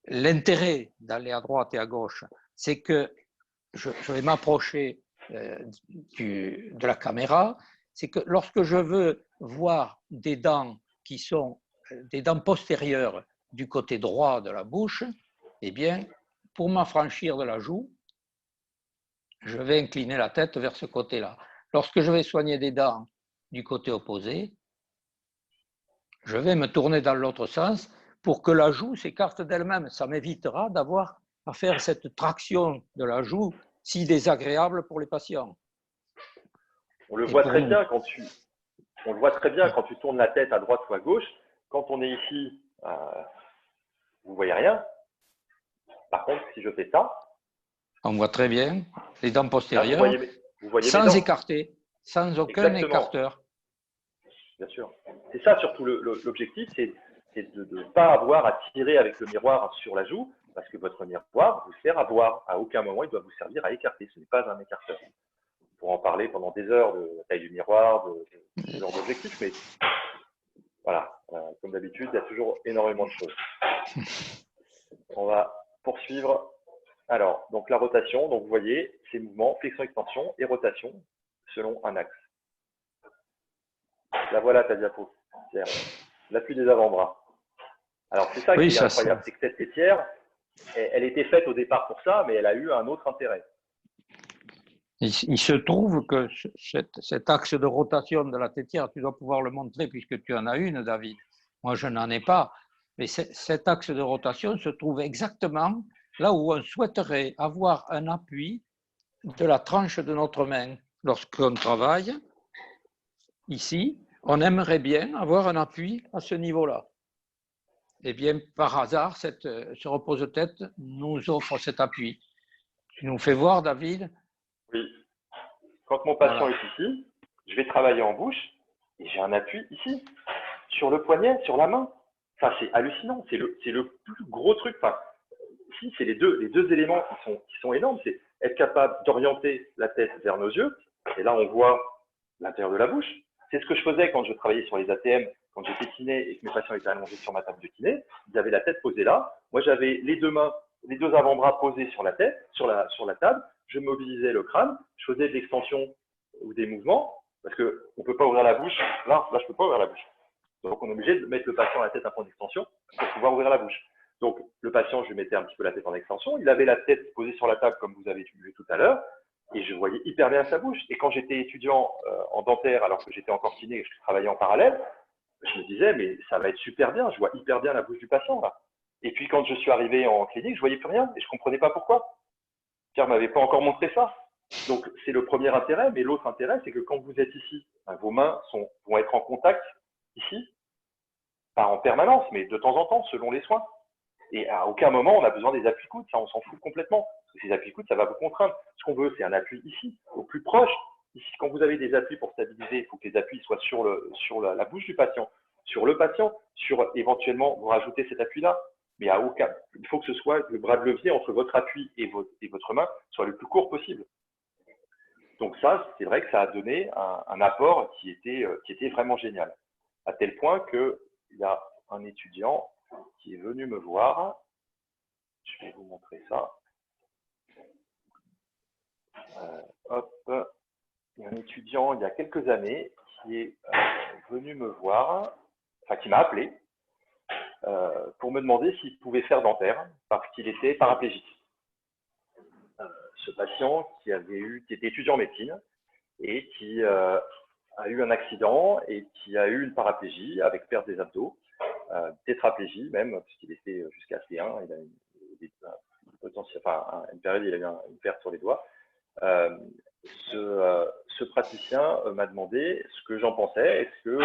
[SPEAKER 2] L'intérêt d'aller à droite et à gauche, c'est que je vais m'approcher de la caméra, c'est que lorsque je veux voir des dents qui sont des dents postérieures du côté droit de la bouche, eh bien, pour m'affranchir de la joue, je vais incliner la tête vers ce côté-là. Lorsque je vais soigner des dents du côté opposé, je vais me tourner dans l'autre sens pour que la joue s'écarte d'elle-même. Ça m'évitera d'avoir à faire cette traction de la joue si désagréable pour les patients.
[SPEAKER 1] On le voit très bien quand tu tournes la tête à droite ou à gauche. Quand on est ici, vous ne voyez rien. Par contre, si je fais ça,
[SPEAKER 2] on voit très bien les dents postérieures, là, vous voyez sans écarter, sans aucun écarteur.
[SPEAKER 1] Bien sûr. C'est ça surtout l'objectif, c'est de ne pas avoir à tirer avec le miroir sur la joue, parce que votre miroir vous sert à voir. À aucun moment, il doit vous servir à écarter. Ce n'est pas un écarteur. On pourra en parler pendant des heures de la taille du miroir, de ce genre d'objectif, mais voilà, comme d'habitude, il y a toujours énormément de choses. On va poursuivre. Alors, donc la rotation, donc vous voyez, ces mouvements, flexion-extension et rotation selon un axe. La voilà ta diapo, Pierre. L'appui des avant-bras. Alors, c'est ça qui est incroyable, c'est que cette tétière, elle était faite au départ pour ça, mais elle a eu un autre intérêt.
[SPEAKER 2] Il se trouve que cet axe de rotation de la tétière, tu dois pouvoir le montrer puisque tu en as une, David. Moi, je n'en ai pas. Mais cet axe de rotation se trouve exactement là où on souhaiterait avoir un appui de la tranche de notre main. Lorsqu'on travaille, ici, on aimerait bien avoir un appui à ce niveau-là. Eh bien, par hasard, ce repose-tête nous offre cet appui. Tu nous fais voir, David?
[SPEAKER 1] Oui. Quand mon patient est ici, je vais travailler en bouche et j'ai un appui ici, sur le poignet, sur la main. Enfin, c'est hallucinant. C'est le plus gros truc. Enfin, ici, c'est les deux éléments qui sont énormes. être capable d'orienter la tête vers nos yeux. Et là, on voit l'intérieur de la bouche. C'est ce que je faisais quand je travaillais sur les ATM, quand j'étais kiné et que mes patients étaient allongés sur ma table de kiné. Ils avaient la tête posée là. Moi, j'avais les deux mains, les deux avant-bras posés sur la tête, sur la table. Je mobilisais le crâne. Je faisais de l'extension ou des mouvements parce qu'on ne peut pas ouvrir la bouche. Là, je ne peux pas ouvrir la bouche. Donc, on est obligé de mettre le patient à la tête un point d'extension pour pouvoir ouvrir la bouche. Donc, le patient, je lui mettais un petit peu la tête en extension. Il avait la tête posée sur la table, comme vous avez vu tout à l'heure, et je voyais hyper bien sa bouche. Et quand j'étais étudiant en dentaire, alors que j'étais encore kiné et que je travaillais en parallèle, je me disais, mais ça va être super bien, je vois hyper bien la bouche du patient, là. Et puis, quand je suis arrivé en clinique, je voyais plus rien, et je comprenais pas pourquoi. Pierre m'avait pas encore montré ça. Donc, c'est le premier intérêt, mais l'autre intérêt, c'est que quand vous êtes ici, vos mains vont être en contact ici, pas en permanence, mais de temps en temps, selon les soins. Et à aucun moment, on a besoin des appuis-coudes, ça, on s'en fout complètement. Parce que ces appuis-coudes, ça va vous contraindre. Ce qu'on veut, c'est un appui ici, au plus proche. Ici, quand vous avez des appuis pour stabiliser, il faut que les appuis soient sur la bouche du patient, sur le patient, sur éventuellement, vous rajoutez cet appui-là. Mais à aucun, il faut que ce soit le bras de levier entre votre appui et votre main soit le plus court possible. Donc ça, c'est vrai que ça a donné un apport qui était vraiment génial. À tel point qu'il y a un étudiant qui est venu me voir. Je vais vous montrer ça. Hop. Il y a un étudiant, il y a quelques années, qui est venu me voir, enfin qui m'a appelé, pour me demander s'il pouvait faire dentaire, parce qu'il était paraplégique. Ce patient qui était étudiant en médecine et qui a eu un accident et qui a eu une paraplégie avec perte des abdos, tétraplégie même, puisqu'il était jusqu'à C1, il a une période, il a eu une perte sur les doigts. Ce praticien m'a demandé ce que j'en pensais. Est-ce qu'il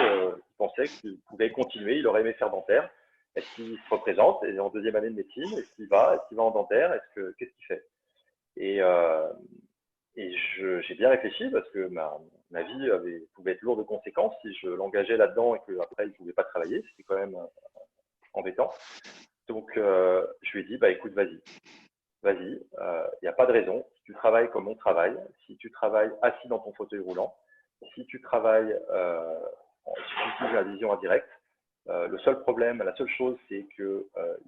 [SPEAKER 1] pensait qu'il pouvait continuer, il aurait aimé faire dentaire? Est-ce qu'il se représente? Et en deuxième année de médecine, est-ce qu'il va en dentaire? Qu'est-ce qu'il fait? Et j'ai bien réfléchi parce que ma vie pouvait être lourde de conséquences si je l'engageais là-dedans et qu'après il ne pouvait pas travailler. C'était quand même embêtant. Donc, je lui ai dit, bah, écoute, vas-y, il n'y a pas de raison. Si tu travailles comme on travaille, si tu travailles assis dans ton fauteuil roulant, si tu travailles, si tu utilises la vision indirecte, le seul problème, la seule chose, c'est qu'il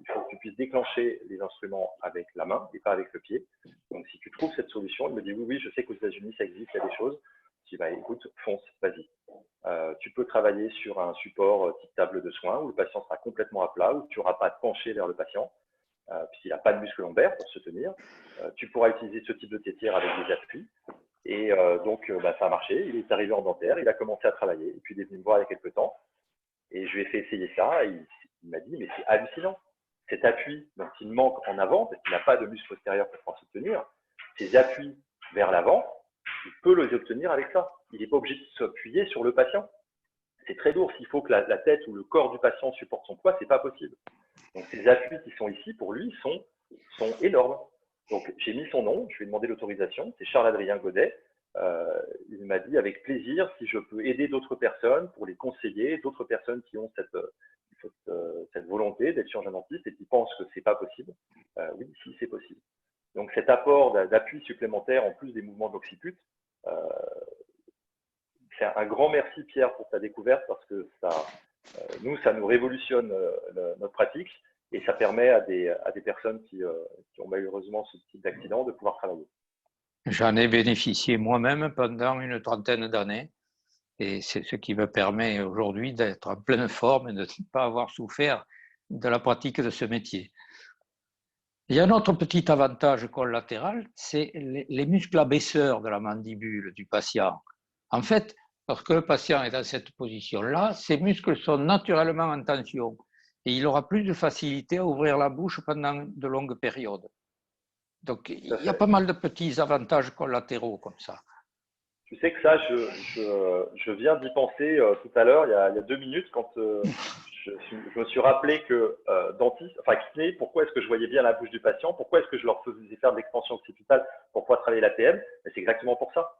[SPEAKER 1] faut que tu puisses déclencher les instruments avec la main et pas avec le pied. Donc, si tu trouves cette solution, il me dit oui, je sais qu'aux États-Unis, ça existe, il y a des choses. Je dis, bah, écoute, fonce, vas-y. Tu peux travailler sur un support type table de soins où le patient sera complètement à plat, où tu n'auras pas à te pencher vers le patient, puisqu'il n'a pas de muscle lombaire pour se tenir. Tu pourras utiliser ce type de tétière avec des appuis. Et donc, ça a marché. Il est arrivé en dentaire, il a commencé à travailler. Et puis, il est venu me voir il y a quelques temps. Et je lui ai fait essayer ça. Et il m'a dit, mais c'est hallucinant. Cet appui dont il manque en avant, parce qu'il n'a pas de muscle postérieur pour pouvoir se tenir, ces appuis vers l'avant, il peut les obtenir avec ça. Il n'est pas obligé de s'appuyer sur le patient. C'est très lourd. S'il faut que la tête ou le corps du patient supporte son poids, ce n'est pas possible. Donc, ces appuis qui sont ici, pour lui, sont énormes. Donc, j'ai mis son nom, je lui ai demandé l'autorisation. C'est Charles-Adrien Godet. Il m'a dit avec plaisir si je peux aider d'autres personnes pour les conseiller, d'autres personnes qui ont cette volonté d'être chirurgien dentiste et qui pensent que ce n'est pas possible. Oui, si, c'est possible. Donc, cet apport d'appui supplémentaire en plus des mouvements de l'occiput, c'est un grand merci Pierre pour ta découverte parce que ça nous révolutionne notre pratique et ça permet à des personnes qui ont malheureusement ce type d'accident de pouvoir travailler.
[SPEAKER 2] J'en ai bénéficié moi-même pendant une trentaine d'années et c'est ce qui me permet aujourd'hui d'être en pleine forme et de ne pas avoir souffert de la pratique de ce métier. Il y a un autre petit avantage collatéral, c'est les muscles abaisseurs de la mandibule du patient. En fait, lorsque le patient est dans cette position-là, ses muscles sont naturellement en tension et il aura plus de facilité à ouvrir la bouche pendant de longues périodes. Donc, il y a pas mal de petits avantages collatéraux comme ça.
[SPEAKER 1] Tu sais que ça, je viens d'y penser tout à l'heure, il y a 2 minutes, quand je me suis rappelé que dentiste, enfin kiné, pourquoi est-ce que je voyais bien la bouche du patient? Pourquoi est-ce que je leur faisais faire de l'extension occipitale pour pouvoir travailler l'ATM? C'est exactement pour ça.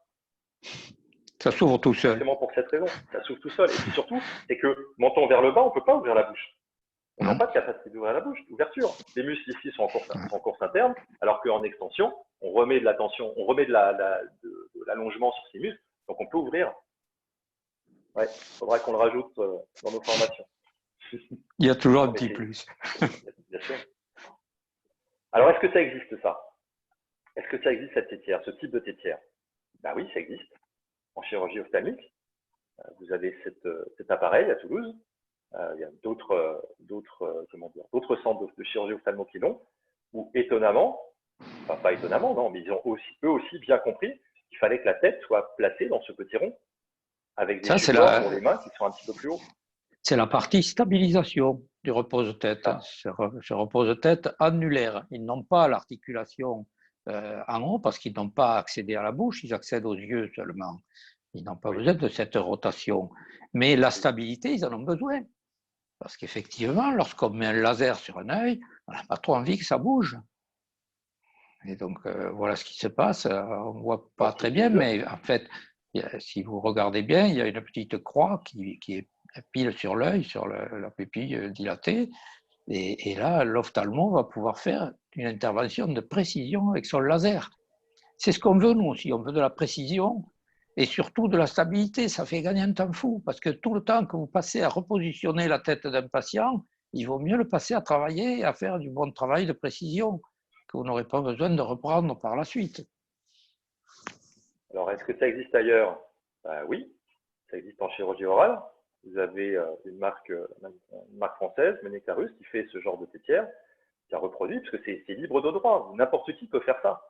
[SPEAKER 2] Ça s'ouvre tout seul.
[SPEAKER 1] Exactement pour cette raison. Ça s'ouvre tout seul. Et puis surtout, c'est que menton vers le bas, on ne peut pas ouvrir la bouche. On n'a pas de capacité d'ouvrir la bouche, d'ouverture. Les muscles ici sont en course interne, alors qu'en extension, on remet de la tension, on remet de l'allongement sur ces muscles, donc on peut ouvrir. Ouais, il faudra qu'on le rajoute dans nos formations.
[SPEAKER 2] Il y a toujours un petit plus.
[SPEAKER 1] Bien sûr. Alors, est-ce que ça existe, ça? Est-ce que ça existe, cette tétière, ce type de tétière? Ben oui, ça existe. En chirurgie ophtalmique, vous avez cet appareil à Toulouse. Il y a d'autres centres de chirurgie ophtalmo qui l'ont, où étonnamment, enfin pas étonnamment, non, mais ils ont eux aussi bien compris qu'il fallait que la tête soit placée dans ce petit rond, avec des supports pour les mains qui sont un petit peu plus hauts.
[SPEAKER 2] C'est la partie stabilisation du repose-tête. Ce repose-tête annulaire. Ils n'ont pas l'articulation en haut parce qu'ils n'ont pas accédé à la bouche, ils accèdent aux yeux seulement. Ils n'ont pas besoin de cette rotation. Mais la stabilité, ils en ont besoin. Parce qu'effectivement, lorsqu'on met un laser sur un œil, on n'a pas trop envie que ça bouge. Et donc, voilà ce qui se passe. On ne voit pas très bien, mais en fait, si vous regardez bien, il y a une petite croix qui est pile sur l'œil, sur la pupille dilatée. Et là, l'ophtalmo va pouvoir faire une intervention de précision avec son laser. C'est ce qu'on veut, nous aussi. On veut de la précision et surtout de la stabilité. Ça fait gagner un temps fou parce que tout le temps que vous passez à repositionner la tête d'un patient, il vaut mieux le passer à travailler et à faire du bon travail de précision que vous n'aurez pas besoin de reprendre par la suite.
[SPEAKER 1] Alors, est-ce que ça existe ailleurs? Oui, ça existe en chirurgie orale. Vous avez une marque française, Menecarus, qui fait ce genre de tétière, qui a reproduit, parce que c'est libre de droit. N'importe qui peut faire ça,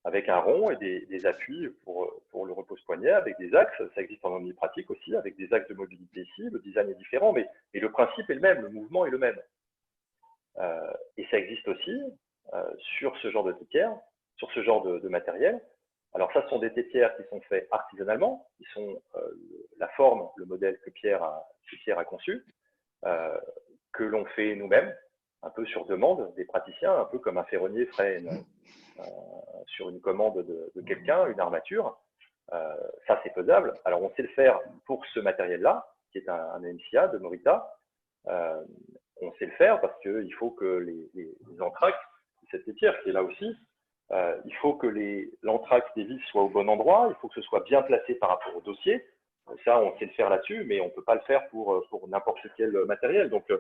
[SPEAKER 1] avec un rond et des appuis pour le repose-poignet, avec des axes. Ça existe en omnipratique aussi, avec des axes de mobilité ici. Le design est différent, mais le principe est le même, le mouvement est le même. Et ça existe aussi sur ce genre de tétière, sur ce genre de matériel. Alors ça, ce sont des tétières qui sont faites artisanalement, qui sont la forme, le modèle que Pierre a conçu, que l'on fait nous-mêmes, un peu sur demande des praticiens, un peu comme un ferronnier ferait sur une commande de quelqu'un, une armature. Ça, c'est faisable. Alors, on sait le faire pour ce matériel-là, qui est un MCA de Morita. On sait le faire parce qu'il faut que les entractes de cette tétière, qui est là aussi, il faut que l'entracte des vis soit au bon endroit, il faut que ce soit bien placé par rapport au dossier. Ça, on sait le faire là-dessus, mais on ne peut pas le faire pour n'importe quel matériel. Donc,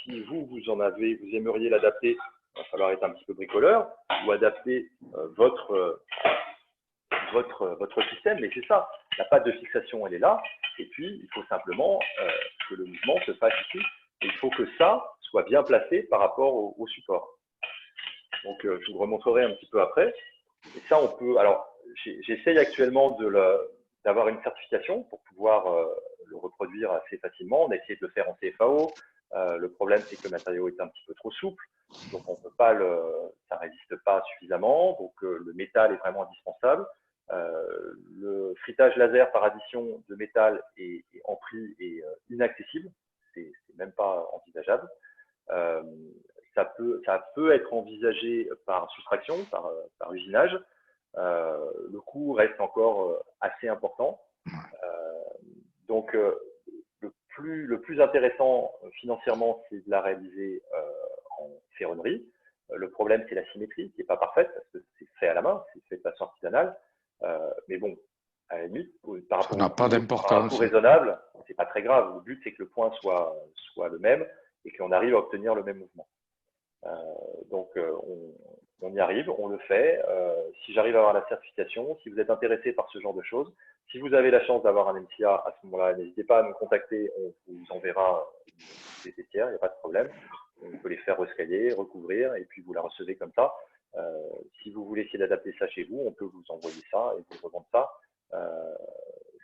[SPEAKER 1] si vous aimeriez l'adapter, il va falloir être un petit peu bricoleur ou adapter votre système. Mais c'est ça, la patte de fixation, elle est là. Et puis, il faut simplement que le mouvement se fasse ici. Et il faut que ça soit bien placé par rapport au support. Donc, je vous le remontrerai un petit peu après. Et ça, on peut. Alors, j'essaye actuellement d'avoir une certification pour pouvoir le reproduire assez facilement. On a essayé de le faire en CFAO. Le problème, c'est que le matériau est un petit peu trop souple. Donc, on peut pas ça résiste pas suffisamment. Donc, le métal est vraiment indispensable. Le frittage laser par addition de métal en prix est inaccessible. C'est même pas envisageable. Ça peut être envisagé par soustraction, par usinage. Le coût reste encore assez important. Donc, le plus intéressant financièrement, c'est de la réaliser en ferronnerie. Le problème, c'est la symétrie qui n'est pas parfaite parce que c'est fait à la main, c'est fait de façon artisanale. Mais bon, à la limite, par rapport à un coût raisonnable, c'est pas très grave. Le but, c'est que le point soit le même et qu'on arrive à obtenir le même mouvement. Donc, on y arrive, on le fait. Si j'arrive à avoir la certification, si vous êtes intéressé par ce genre de choses, si vous avez la chance d'avoir un MCA à ce moment-là, n'hésitez pas à nous contacter, on vous enverra des tétières, il n'y a pas de problème. On peut les faire rescailler, recouvrir, et puis vous la recevez comme ça. Si vous voulez essayer d'adapter ça chez vous, on peut vous envoyer ça et vous revendre ça.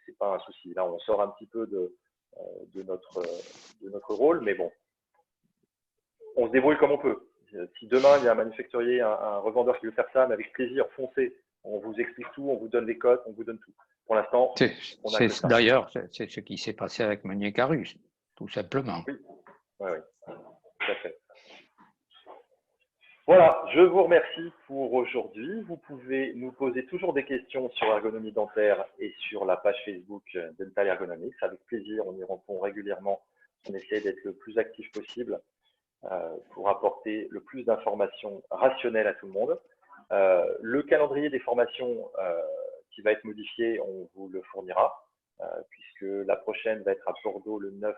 [SPEAKER 1] C'est pas un souci. Là, on sort un petit peu de notre rôle, mais bon, on se débrouille comme on peut. Si demain, il y a un manufacturier, un revendeur qui veut faire ça, mais avec plaisir, foncez. On vous explique tout, on vous donne les codes, on vous donne tout. Pour l'instant,
[SPEAKER 2] d'ailleurs, c'est ce qui s'est passé avec Menecarus, tout simplement.
[SPEAKER 1] Oui, tout à fait. Voilà, je vous remercie pour aujourd'hui. Vous pouvez nous poser toujours des questions sur l'ergonomie dentaire et sur la page Facebook Dental Ergonomics. Avec plaisir, on y répond régulièrement. On essaie d'être le plus actif possible pour apporter le plus d'informations rationnelles à tout le monde. Le calendrier des formations qui va être modifié, on vous le fournira, puisque la prochaine va être à Bordeaux le 9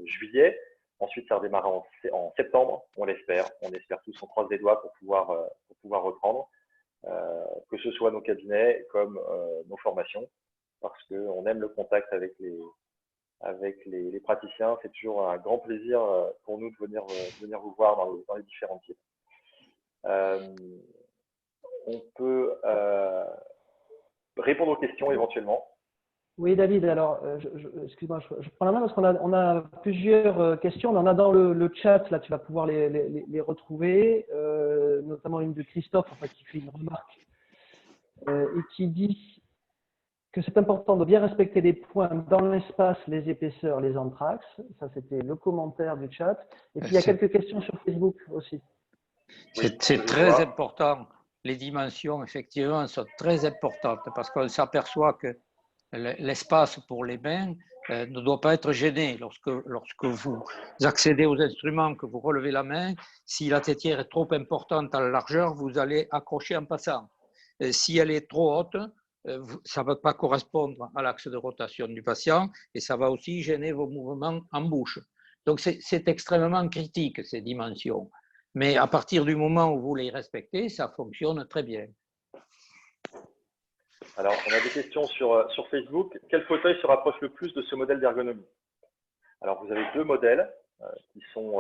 [SPEAKER 1] juillet. Ensuite, ça redémarrera en septembre, on l'espère. On espère tous, on croise les doigts pour pouvoir reprendre, que ce soit nos cabinets comme nos formations, parce qu'on aime le contact avec les praticiens. C'est toujours un grand plaisir pour nous de venir vous voir dans les différentes villes. On peut répondre aux questions éventuellement.
[SPEAKER 3] Oui, David, alors, excuse-moi, je prends la main parce qu'on a plusieurs questions. On en a dans le chat, là, tu vas pouvoir les retrouver, notamment une de Christophe, en fait, qui fait une remarque et qui dit que c'est important de bien respecter les points dans l'espace, les épaisseurs, les anthrax. Ça, c'était le commentaire du chat. Et puis, il y a quelques questions sur Facebook aussi.
[SPEAKER 2] C'est très important. Les dimensions, effectivement, sont très importantes parce qu'on s'aperçoit que l'espace pour les mains ne doit pas être gêné lorsque vous accédez aux instruments, que vous relevez la main. Si la tétière est trop importante à la largeur, vous allez accrocher en passant. Si elle est trop haute, ça ne va pas correspondre à l'axe de rotation du patient et ça va aussi gêner vos mouvements en bouche. Donc, c'est extrêmement critique, ces dimensions. Mais à partir du moment où vous les respectez, ça fonctionne très bien.
[SPEAKER 1] Alors, on a des questions sur Facebook. Quel fauteuil se rapproche le plus de ce modèle d'ergonomie? Alors, vous avez deux modèles qui sont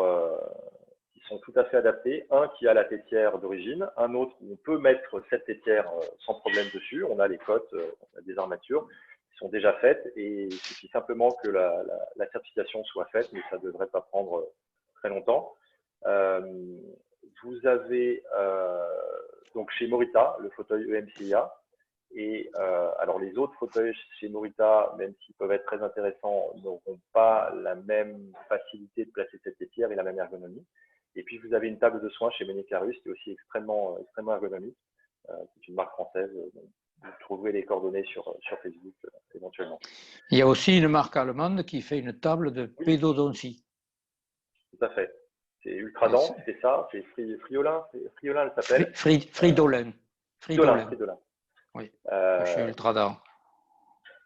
[SPEAKER 1] tout à fait adaptés. Un qui a la tétière d'origine, un autre où on peut mettre cette tétière sans problème dessus. On a les cotes, on a des armatures qui sont déjà faites et il suffit simplement que la certification soit faite, mais ça ne devrait pas prendre très longtemps. Vous avez donc chez Morita le fauteuil EMCIA. Et alors les autres fauteuils chez Morita, même s'ils peuvent être très intéressants, n'auront pas la même facilité de placer cette tétière et la même ergonomie. Et puis vous avez une table de soins chez Ménécarus qui est aussi extrêmement ergonomique. C'est une marque française. Donc vous trouverez les coordonnées sur Facebook éventuellement.
[SPEAKER 2] Il y a aussi une marque allemande qui fait une table de pédodontie.
[SPEAKER 1] Tout à fait. C'est Ultradent, c'est ça. C'est Friolin. Friolin, elle s'appelle.
[SPEAKER 2] Fridolin.
[SPEAKER 1] Fridolin.
[SPEAKER 2] Oui, chez Ultradent.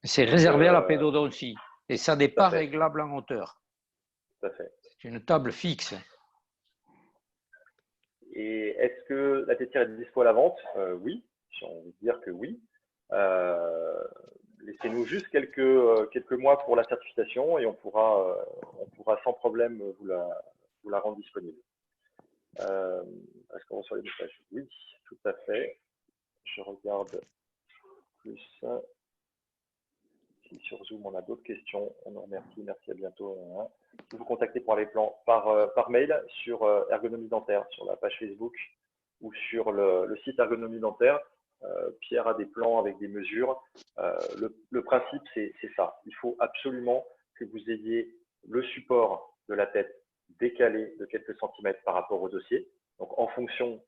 [SPEAKER 2] C'est réservé à la pédodontie et ça n'est pas réglable en hauteur.
[SPEAKER 1] Tout à fait.
[SPEAKER 2] C'est une table fixe.
[SPEAKER 1] Et est-ce que la tétière est dispo à la vente? Oui, j'ai envie de dire que oui. Laissez-nous juste quelques mois pour la certification et on pourra sans problème vous la rendre disponible. Est-ce qu'on reçoit les messages? Oui, tout à fait. Je regarde plus. Si sur Zoom on a d'autres questions, on en remercie. Merci, à bientôt. Vous contactez pour les plans par mail sur Ergonomie Dentaire, sur la page Facebook ou sur le site Ergonomie Dentaire. Pierre a des plans avec des mesures. Le principe, c'est ça. Il faut absolument que vous ayez le support de la tête décalé de quelques centimètres par rapport au dossier. Donc, en fonction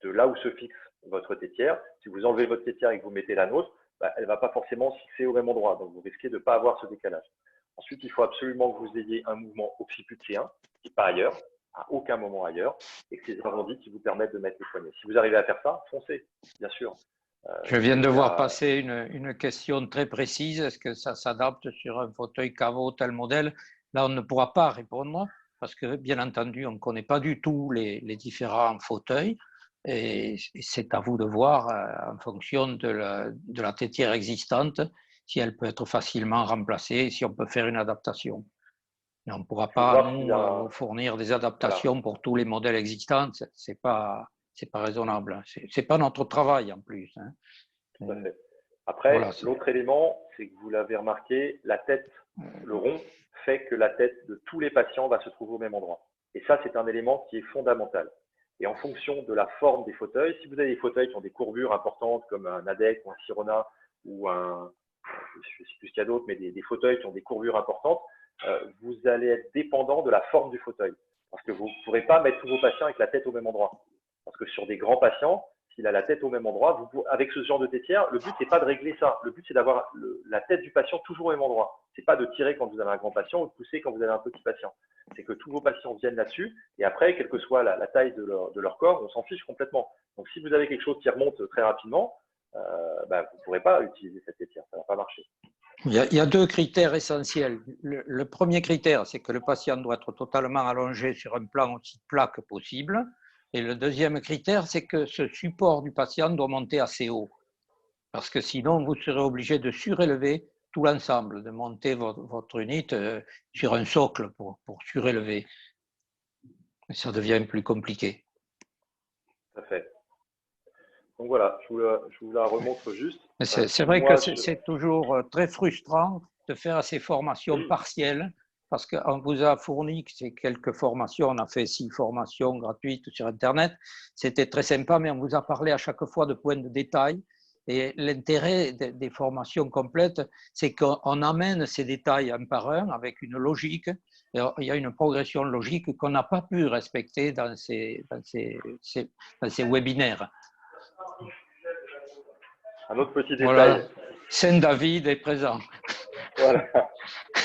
[SPEAKER 1] de là où se fixe votre tétière, si vous enlevez votre tétière et que vous mettez la nôtre, elle ne va pas forcément se fixer au même endroit. Donc, vous risquez de ne pas avoir ce décalage. Ensuite, il faut absolument que vous ayez un mouvement occiputien qui n'est pas ailleurs, à aucun moment ailleurs, et que c'est arrondi qui vous permettent de mettre les poignets. Si vous arrivez à faire ça, foncez, bien sûr.
[SPEAKER 2] Je viens de voir passer une question très précise. Est-ce que ça s'adapte sur un fauteuil caveau tel modèle? Là, on ne pourra pas répondre parce que, bien entendu, on ne connaît pas du tout les différents fauteuils. Et c'est à vous de voir, en fonction de la tétière existante, si elle peut être facilement remplacée, si on peut faire une adaptation. Mais on ne pourra pas nous fournir des adaptations pour tous les modèles existants. C'est pas raisonnable. C'est pas notre travail en plus. Hein.
[SPEAKER 1] Tout à fait. Après, l'autre élément, c'est que vous l'avez remarqué, la tête, le rond, fait que la tête de tous les patients va se trouver au même endroit. Et ça, c'est un élément qui est fondamental. Et en fonction de la forme des fauteuils, si vous avez des fauteuils qui ont des courbures importantes comme un ADEC ou un Sirona ou je ne sais plus ce qu'il y a d'autre, mais des fauteuils qui ont des courbures importantes, vous allez être dépendant de la forme du fauteuil. Parce que vous ne pourrez pas mettre tous vos patients avec la tête au même endroit. Parce que sur des grands patients, s'il a la tête au même endroit, avec ce genre de tétière, le but, c'est pas de régler ça. Le but, c'est d'avoir la tête du patient toujours au même endroit. C'est pas de tirer quand vous avez un grand patient ou de pousser quand vous avez un petit patient. C'est que tous vos patients viennent là-dessus et après, quelle que soit la taille de leur corps, on s'en fiche complètement. Donc, si vous avez quelque chose qui remonte très rapidement, vous ne pourrez pas utiliser cette tétière. Ça ne va pas marcher.
[SPEAKER 2] Il y a deux critères essentiels. Le premier critère, c'est que le patient doit être totalement allongé sur un plan aussi plat que possible. Et le deuxième critère, c'est que ce support du patient doit monter assez haut. Parce que sinon, vous serez obligé de surélever tout l'ensemble, de monter votre unité sur un socle pour surélever. Et ça devient plus compliqué.
[SPEAKER 1] Tout à fait. Donc voilà, je vous la remontre juste.
[SPEAKER 2] C'est vrai que c'est toujours très frustrant de faire ces formations partielles, parce qu'on vous a fourni quelques formations, on a fait 6 formations gratuites sur Internet, c'était très sympa, mais on vous a parlé à chaque fois de points de détail. Et l'intérêt des formations complètes, c'est qu'on amène ces détails un par un avec une logique. Et il y a une progression logique qu'on n'a pas pu respecter dans ces webinaires.
[SPEAKER 1] Un autre petit détail.
[SPEAKER 2] Voilà. Saint-David est présent.
[SPEAKER 1] Voilà.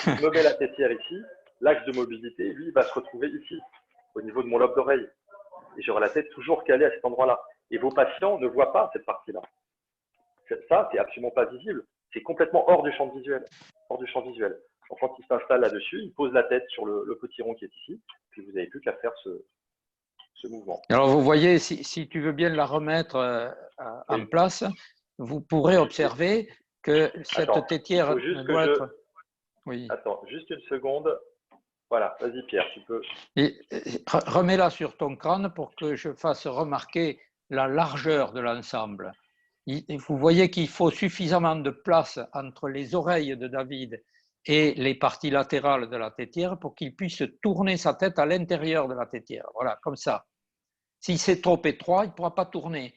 [SPEAKER 1] Je me mets la tétière ici. L'axe de mobilité, lui, va se retrouver ici, au niveau de mon lobe d'oreille. Et j'aurai la tête toujours calée à cet endroit-là. Et vos patients ne voient pas cette partie-là. Ça, c'est absolument pas visible. C'est complètement hors du champ visuel. Hors du champ visuel. Donc, quand il s'installe là-dessus, il pose la tête sur le petit rond qui est ici. Puis vous n'avez plus qu'à faire ce mouvement.
[SPEAKER 2] Alors, vous voyez, si tu veux bien la remettre en place, vous pourrez observer que cette tétière ne doit être…
[SPEAKER 1] Oui. Attends, juste une seconde. Voilà, vas-y Pierre, tu peux…
[SPEAKER 2] Remets-la sur ton crâne pour que je fasse remarquer la largeur de l'ensemble. Vous voyez qu'il faut suffisamment de place entre les oreilles de David et les parties latérales de la tétière pour qu'il puisse tourner sa tête à l'intérieur de la tétière. Voilà, comme ça. Si c'est trop étroit, il ne pourra pas tourner.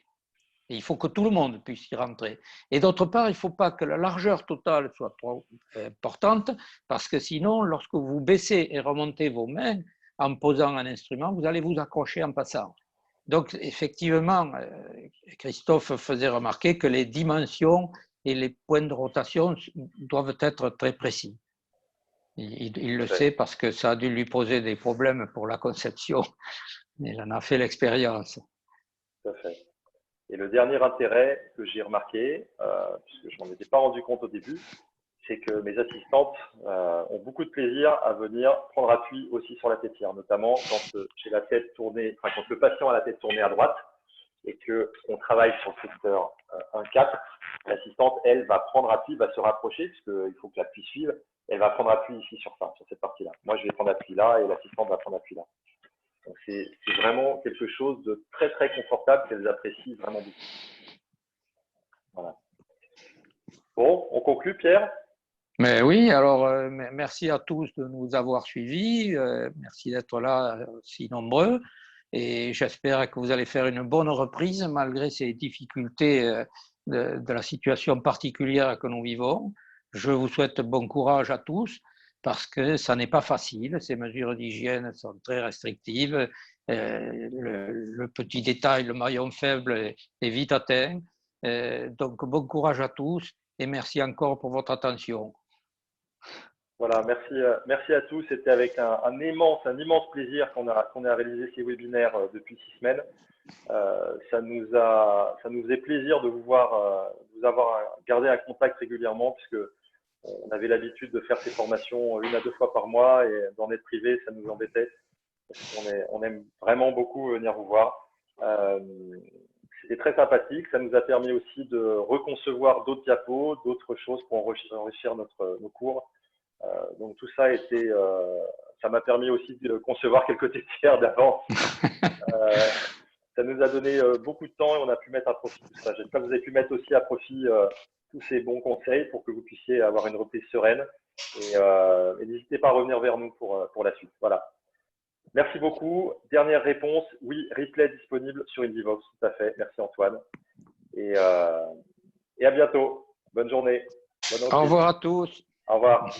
[SPEAKER 2] Et il faut que tout le monde puisse y rentrer. Et d'autre part, il ne faut pas que la largeur totale soit trop importante, parce que sinon, lorsque vous baissez et remontez vos mains en posant un instrument, vous allez vous accrocher en passant. Donc, effectivement, Christophe faisait remarquer que les dimensions et les points de rotation doivent être très précis. Il le sait parce que ça a dû lui poser des problèmes pour la conception. Il en a fait l'expérience.
[SPEAKER 1] Tout à fait. Et le dernier intérêt que j'ai remarqué, puisque je ne m'en étais pas rendu compte au début, c'est que mes assistantes ont beaucoup de plaisir à venir prendre appui aussi sur la tétière, notamment quand j'ai la tête tournée, enfin quand le patient a la tête tournée à droite et qu'on travaille sur le secteur 1-4, l'assistante, elle, va prendre appui, va se rapprocher, puisqu'il faut que l'appui suive, elle va prendre appui ici sur cette partie-là. Moi, je vais prendre appui là et l'assistante va prendre appui là. Donc, c'est vraiment quelque chose de très, très confortable qu'elles apprécient vraiment beaucoup. Voilà. Bon, on conclut, Pierre?
[SPEAKER 2] Mais oui, alors merci à tous de nous avoir suivis. Merci d'être là si nombreux. Et j'espère que vous allez faire une bonne reprise malgré ces difficultés de la situation particulière que nous vivons. Je vous souhaite bon courage à tous parce que ça n'est pas facile. Ces mesures d'hygiène sont très restrictives. Le petit détail, le maillon faible est vite atteint. Donc bon courage à tous et merci encore pour votre attention.
[SPEAKER 1] Voilà, merci à tous. C'était avec un immense plaisir qu'on a réalisé ces webinaires depuis 6 semaines. Ça nous faisait plaisir de vous avoir gardé un contact régulièrement, puisque on avait l'habitude de faire ces formations 1 à 2 fois par mois et d'en être privé, ça nous embêtait. On aime vraiment beaucoup venir vous voir. C'était très sympathique. Ça nous a permis aussi de reconcevoir d'autres diapos, d'autres choses pour enrichir nos cours. Donc tout ça ça m'a permis aussi de concevoir quelques tétières d'avance. Ça nous a donné beaucoup de temps et on a pu mettre à profit tout ça. J'espère que vous avez pu mettre aussi à profit tous ces bons conseils pour que vous puissiez avoir une reprise sereine. Et n'hésitez pas à revenir vers nous pour la suite. Voilà. Merci beaucoup. Dernière réponse. Oui, replay disponible sur Indivox. Tout à fait. Merci Antoine. Et à bientôt. Bonne journée.
[SPEAKER 2] Au revoir à tous.
[SPEAKER 1] Au revoir.